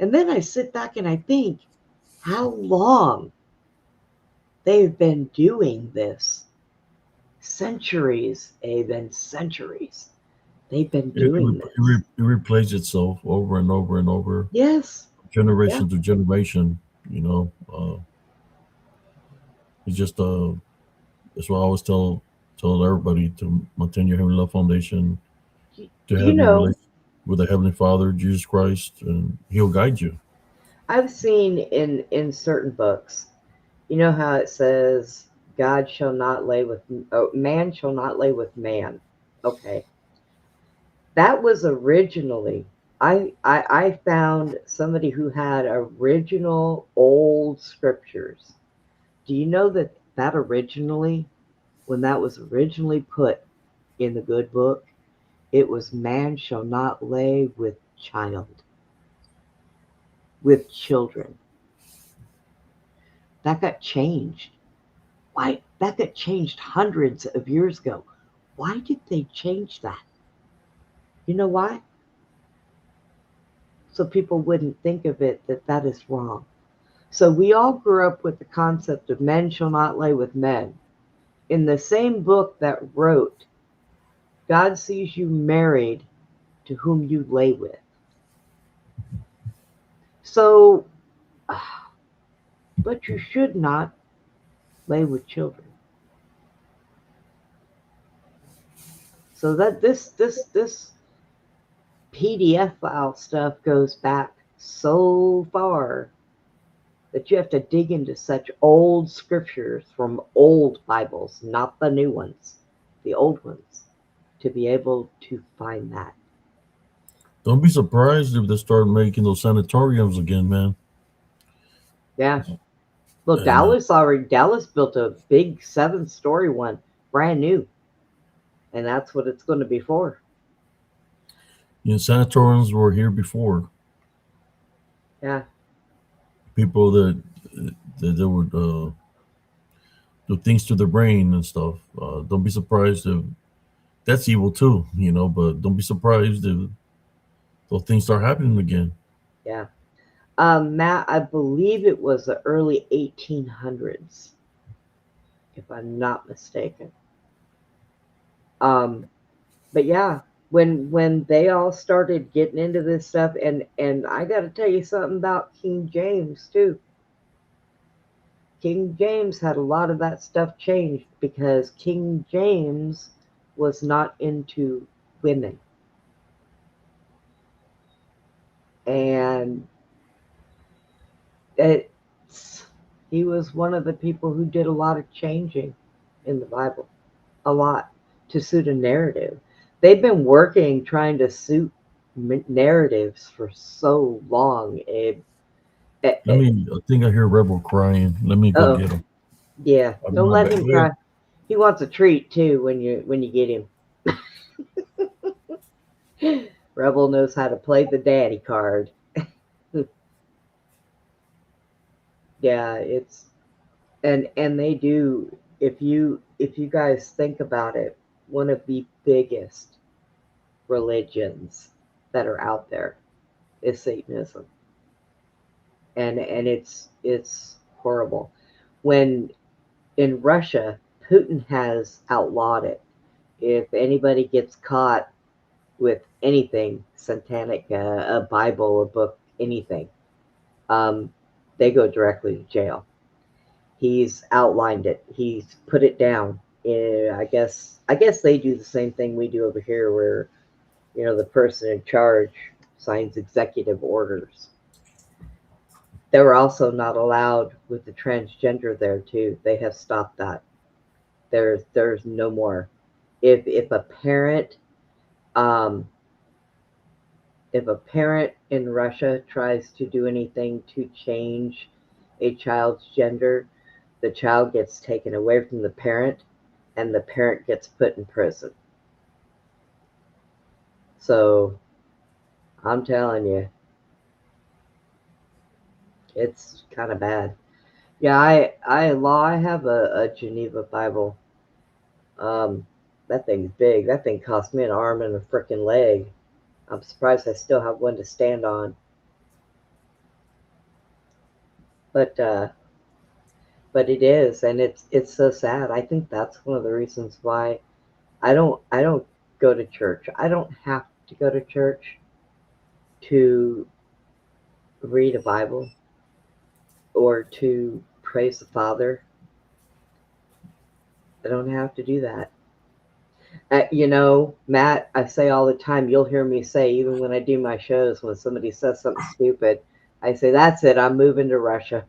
And then I sit back and I think how long they've been doing this. Centuries, Aben, centuries. They've been doing this. It replays itself over and over and over, Yes. generation to generation. You know, it's just that's what I always tell everybody to maintain your heavenly love foundation, to You have your know, relationship with the Heavenly Father, Jesus Christ, and He'll guide you. I've seen in certain books, you know how it says, God shall not lay with, oh, man shall not lay with man. Okay. That was originally, I found somebody who had original old scriptures. Do you know that originally, when that was originally put in the good book, it was man shall not lay with children. That got changed. Why? That got changed hundreds of years ago. Why did they change that? You know why? So people wouldn't think of it that that is wrong. So we all grew up with the concept of men shall not lay with men. In the same book that wrote, God sees you married to whom you lay with. So, but you should not lay with children. So that this PDF file stuff goes back so far that you have to dig into such old scriptures from old Bibles, not the new ones, the old ones, to be able to find that. Don't be surprised if they start making those sanatoriums again, man. Yeah. Well, And Dallas built a big 7-story one, brand new. And that's what it's going to be for. sanatoriums were here before. Yeah. People that would do things to the brain and stuff. Don't be surprised if that's evil too, but don't be surprised if So things start happening again. Yeah. Matt, I believe it was the early 1800s, if I'm not mistaken. Um, but yeah, when they all started getting into this stuff, and I got to tell you something about King James too. King James had a lot of that stuff changed because King James was not into women, and it's he was one of the people who did a lot of changing in the Bible, a lot to suit a narrative. They've been working trying to suit narratives for so long, Abe. I think I hear Rebel crying. Let me go Oh, get him. yeah. I'll be Don't right let back. him Go ahead. cry. He wants a treat too when you get him. Rebel knows how to play the daddy card. Yeah, it's and they do. If you guys think about it, one of the biggest religions that are out there is Satanism, and it's horrible. When in Russia, Putin has outlawed it. If anybody gets caught with anything satanic, a Bible, a book, anything, um, they go directly to jail. He's outlined it. He's put it down. I guess they do the same thing we do over here, where the person in charge signs executive orders. They were also not allowed with the transgender there too. They have stopped that. There's no more. If a parent um, if a parent in Russia tries to do anything to change a child's gender, the child gets taken away from the parent and the parent gets put in prison. So I'm telling you, it's kind of bad. Yeah, I have a Geneva Bible. Um, that thing's big. That thing cost me an arm and a freaking leg. I'm surprised I still have one to stand on. But but it is, and it's so sad. I think that's one of the reasons why I don't go to church. I don't have to go to church to read a Bible or to praise the Father. I don't have to do that. Matt, I say all the time, you'll hear me say, even when I do my shows, when somebody says something stupid, I say, that's it, I'm moving to Russia.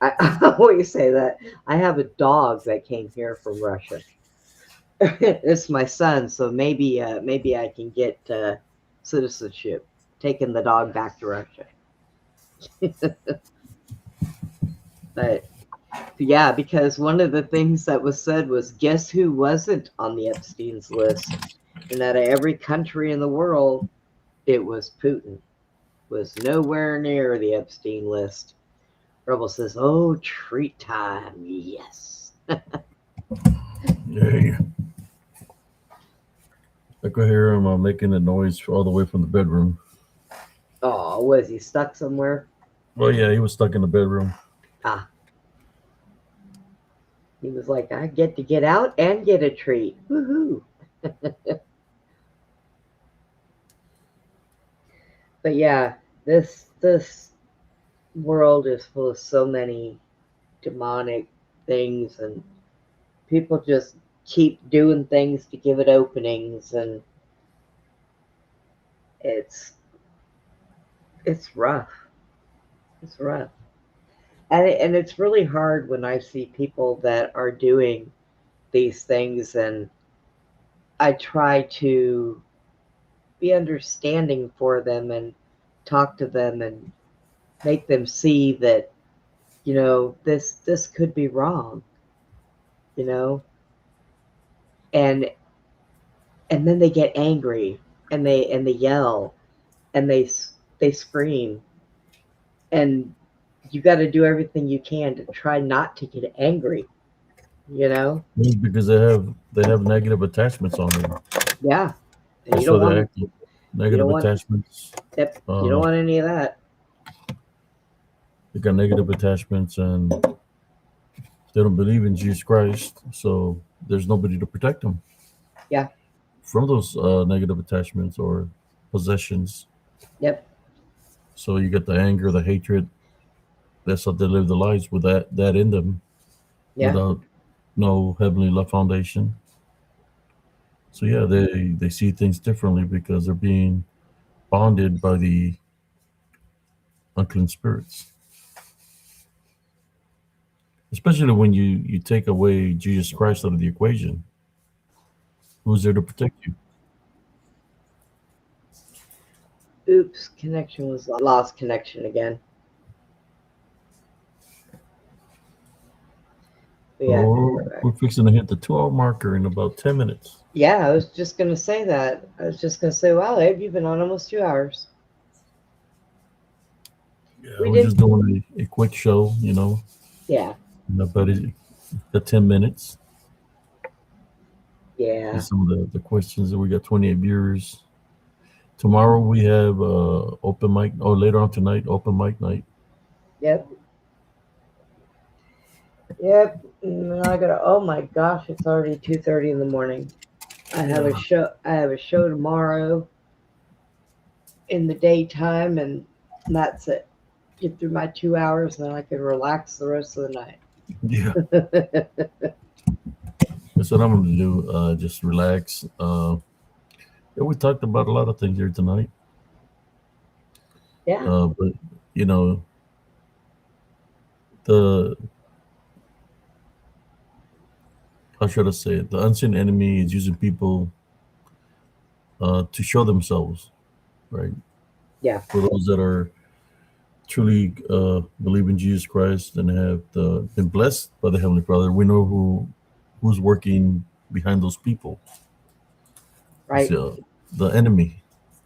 I always say that. I have a dog that came here from Russia. It's my son, so maybe I can get citizenship, taking the dog back to Russia. But yeah, because one of the things that was said was, guess who wasn't on the Epstein's list? And out of every country in the world, it was Putin. Was nowhere near the Epstein list. Rebel says, "Oh, treat time, yes." Yeah. I could hear him making a noise all the way from the bedroom. Oh, was he stuck somewhere? Well, yeah, he was stuck in the bedroom. Ah, he was like, "I get to get out and get a treat. Woohoo!" But yeah, this world is full of so many demonic things, and people just keep doing things to give it openings, and it's it's rough. It's rough. And it's really hard when I see people that are doing these things, and I try to be understanding for them and talk to them and make them see that this could be wrong, you know and and then they get angry, and they yell, and they scream, and you got to do everything you can to try not to get angry, you know Because they have negative attachments on them. yeah, and you So don't they want act negative want attachments. yep, you don't Uh, want any of that. they got negative attachments, and they don't believe in Jesus Christ, so there's nobody to protect them Yeah. from those negative attachments or possessions. Yep. So you get the anger, the hatred. That's how they live their lives with that in them, Yeah. without no heavenly love foundation. So yeah, they see things differently because they're being bonded by the unclean spirits. Especially when you take away Jesus Christ out of the equation, who's there to protect you? Oops, connection was lost connection again. But yeah, I think we're Oh, back. we're fixing to hit the 2 hour marker in about 10 minutes. Yeah, I was just gonna say that. I was just gonna say, wow, Abe, you've been on almost 2 hours. Yeah, We we're did. just doing a quick show, Yeah. about the 10 minutes. Yeah. And some of the questions that we got 28 viewers. Tomorrow we have open mic, or later on tonight, open mic night. Yep. Yep. And I gotta. Oh my gosh, it's already 2:30 in the morning. I have a Yeah. show. I have a show tomorrow in the daytime, and that's it. Get through my 2 hours, and then I can relax the rest of the night. Yeah. That's what I'm going to do. Just relax. Yeah, we talked about a lot of things here tonight. Yeah. But you know, the how should I say it? The unseen enemy is using people to show themselves, right? Yeah. For those that are truly believe in Jesus Christ and have been blessed by the Heavenly Father, we know who's working behind those people. It's Right. the enemy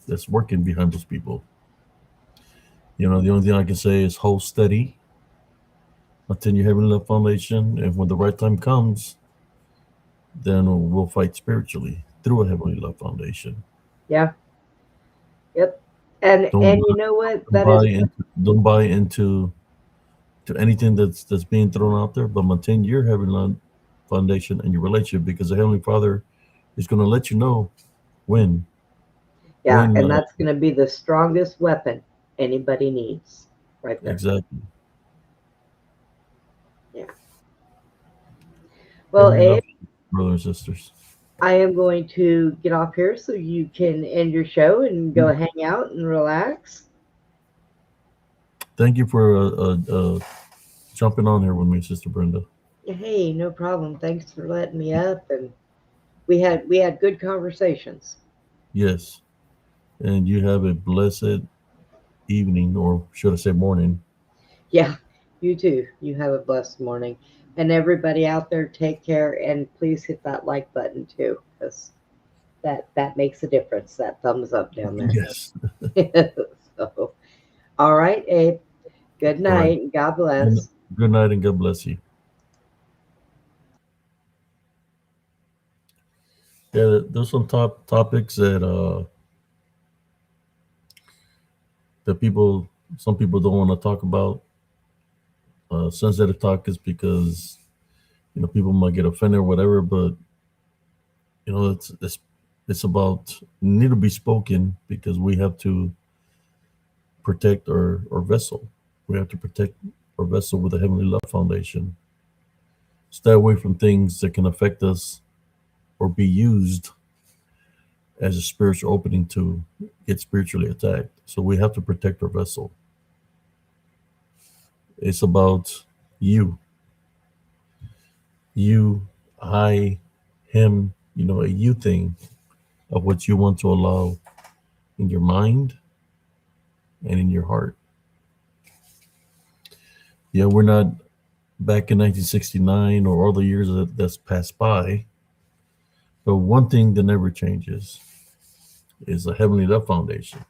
that's working behind those people. The only thing I can say is hold steady until you have enough foundation, and when the right time comes, then we'll fight spiritually through a heavenly love foundation. Yeah. Yep. And Don't and you know what? don't That is. buy into don't buy into to anything that's being thrown out there, but maintain your heavenly foundation and your relationship, because the Heavenly Father is going to let you know when Yeah, when and that's going to be the strongest weapon anybody needs, right there. exactly. Yeah. Well, Heavenly love, Abe, brothers and sisters. I am going to get off here so you can end your show and go hang out and relax. Thank you for jumping on here with me, Sister Brenda. Hey, no problem. Thanks for letting me up, and we had good conversations. Yes, and you have a blessed evening, or should I say morning. Yeah, you too. You have a blessed morning. And everybody out there, take care, and please hit that like button too, because that makes a difference. That thumbs up down Yes. there. So, all right, Abe. Good All right. night. God bless. Good night and God bless you. Yeah, there's some topics that some people don't want to talk about. Sensitive topics because people might get offended or whatever, but it's about need to be spoken because we have to protect our vessel. We have to protect our vessel with a heavenly love foundation. Stay away from things that can affect us or be used as a spiritual opening to get spiritually attacked. So we have to protect our vessel. It's about you, you, I, him, a you thing of what you want to allow in your mind and in your heart. Yeah, we're not back in 1969 or all the years that's passed by. But one thing that never changes is a heavenly love foundation.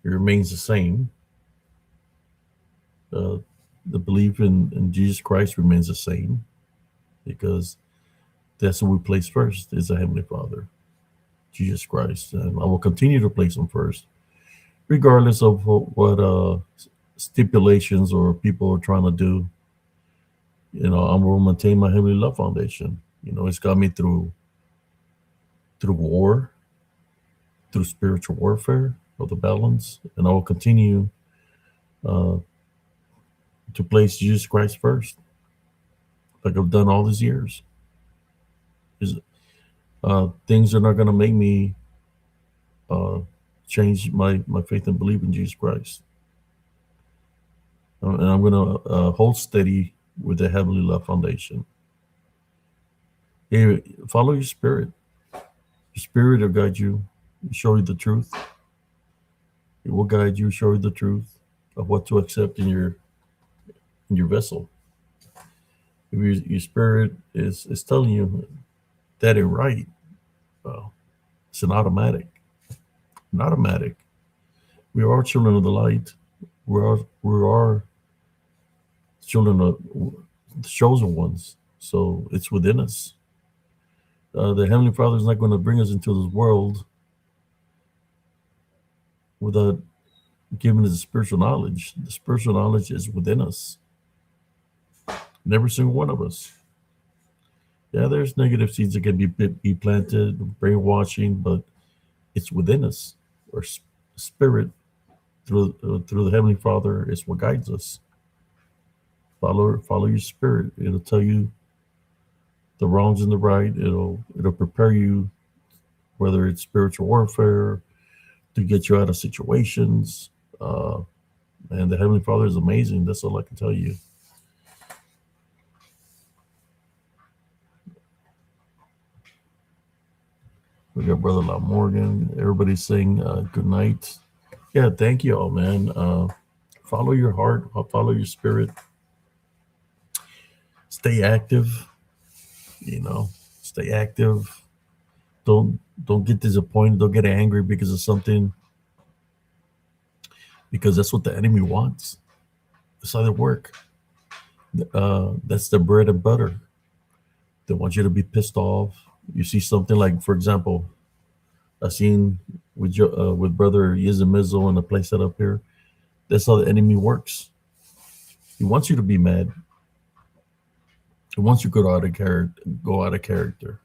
It remains the same. Uh, the belief in Jesus Christ remains the same because that's who we place first is the Heavenly Father. Jesus Christ, and I will continue to place Him first, regardless of what stipulations or people are trying to do. I will maintain my heavenly love foundation. It's got me through war, through spiritual warfare of the balance, and I will continue uh, to place Jesus Christ first, like I've done all these years. Is Things are not going to make me uh, change my faith and belief in Jesus Christ, and I'm going to hold steady with the heavenly love foundation. Hey, follow your spirit. Your spirit will guide you, show you the truth. It will guide you, show you the truth of what to accept in your vessel. If your spirit is telling you that ain't right, well, it's an automatic. An automatic. We are children of the light. We are children of the chosen ones. So it's within us. The Heavenly Father is not going to bring us into this world without giving us the spiritual knowledge. The spiritual knowledge is within us. In every single one of us. Yeah, there's negative seeds that can be planted, brainwashing, but it's within us. Our spirit through the Heavenly Father is what guides us. Follow your spirit. It'll tell you the wrongs and the right. It'll prepare you, whether it's spiritual warfare, to get you out of situations. And the Heavenly Father is amazing. That's all I can tell you. We got Brother La Morgan. Everybody's saying good night. Yeah, thank you all, man. Follow your heart. Follow your spirit. Stay active. Stay active. Don't get disappointed. Don't get angry because of something. Because that's what the enemy wants. That's how they work. That's their bread and butter. They want you to be pissed off. You see something like, for example, I seen with Brother Yizamizo in a place set up here. That's how the enemy works. He wants you to be mad. He wants you to go out of character.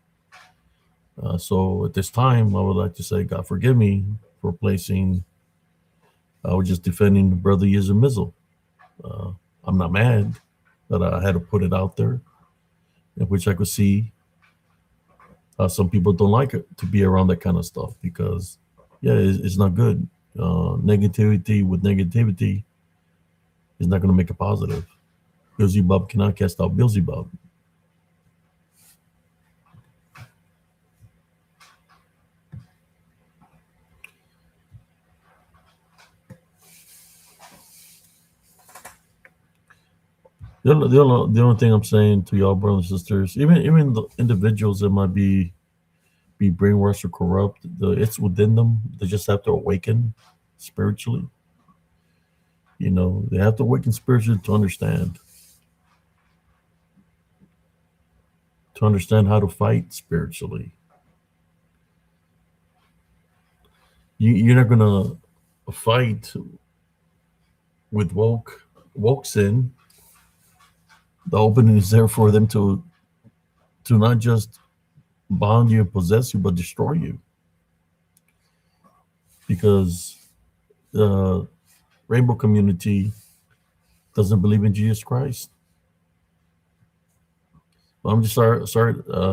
So at this time, I would like to say, God forgive me for placing. I was just defending Brother Yizamizo. I'm not mad, but I had to put it out there, in which I could see some people don't like it to be around that kind of stuff because, yeah, it's not good. Negativity with negativity is not going to make it positive. Beelzebub cannot cast out Beelzebub. The only thing I'm saying to y'all, brothers and sisters, even the individuals that might be brainwashed or corrupt, it's within them. They just have to awaken spiritually. They have to awaken spiritually to understand how to fight spiritually. You're not gonna fight with woke sin. The opening is there for them to not just bond you and possess you, but destroy you. Because the rainbow community doesn't believe in Jesus Christ. But I'm just sorry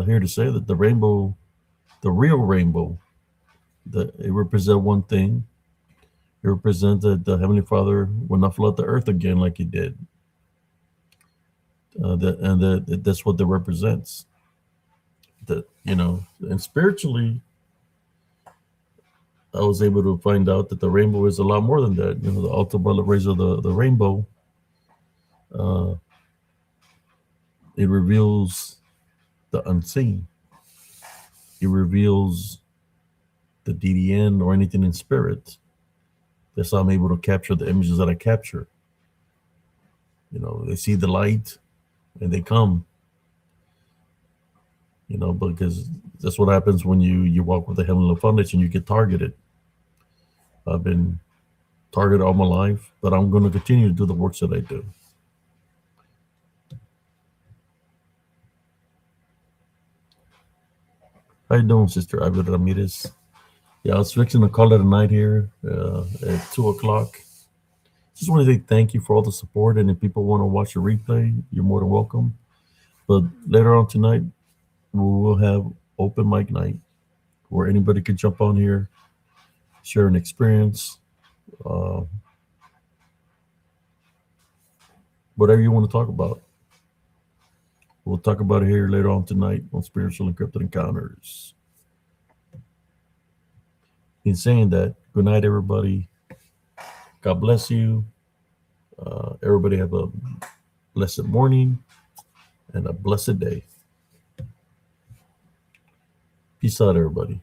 here to say that the real rainbow, that it represents one thing. It represents that the Heavenly Father will not flood the earth again like He did. That's what that represents. And spiritually, I was able to find out that the rainbow is a lot more than that. The ultraviolet rays of the rainbow, it reveals the unseen. It reveals the DDN or anything in spirit. That's how I'm able to capture the images that I capture. They see the light and they come. you know, because that's what happens when you walk with the Heavenly Foundation. You get targeted. I've been targeted all my life, but I'm going to continue to do the works that I do. How you doing, Sister Ivy Ramirez? Yeah, I was fixing to call it a night here at 2 o'clock. Just want to say thank you for all the support, and if people want to watch a replay, you're more than welcome. But later on tonight, we will have open mic night where anybody can jump on here, share an experience, uh, whatever you want to talk about. We'll talk about it here later on tonight on Spiritual Encrypted Encounters. In saying that, good night, everybody. God bless you. Everybody have a blessed morning and a blessed day. Peace out, everybody.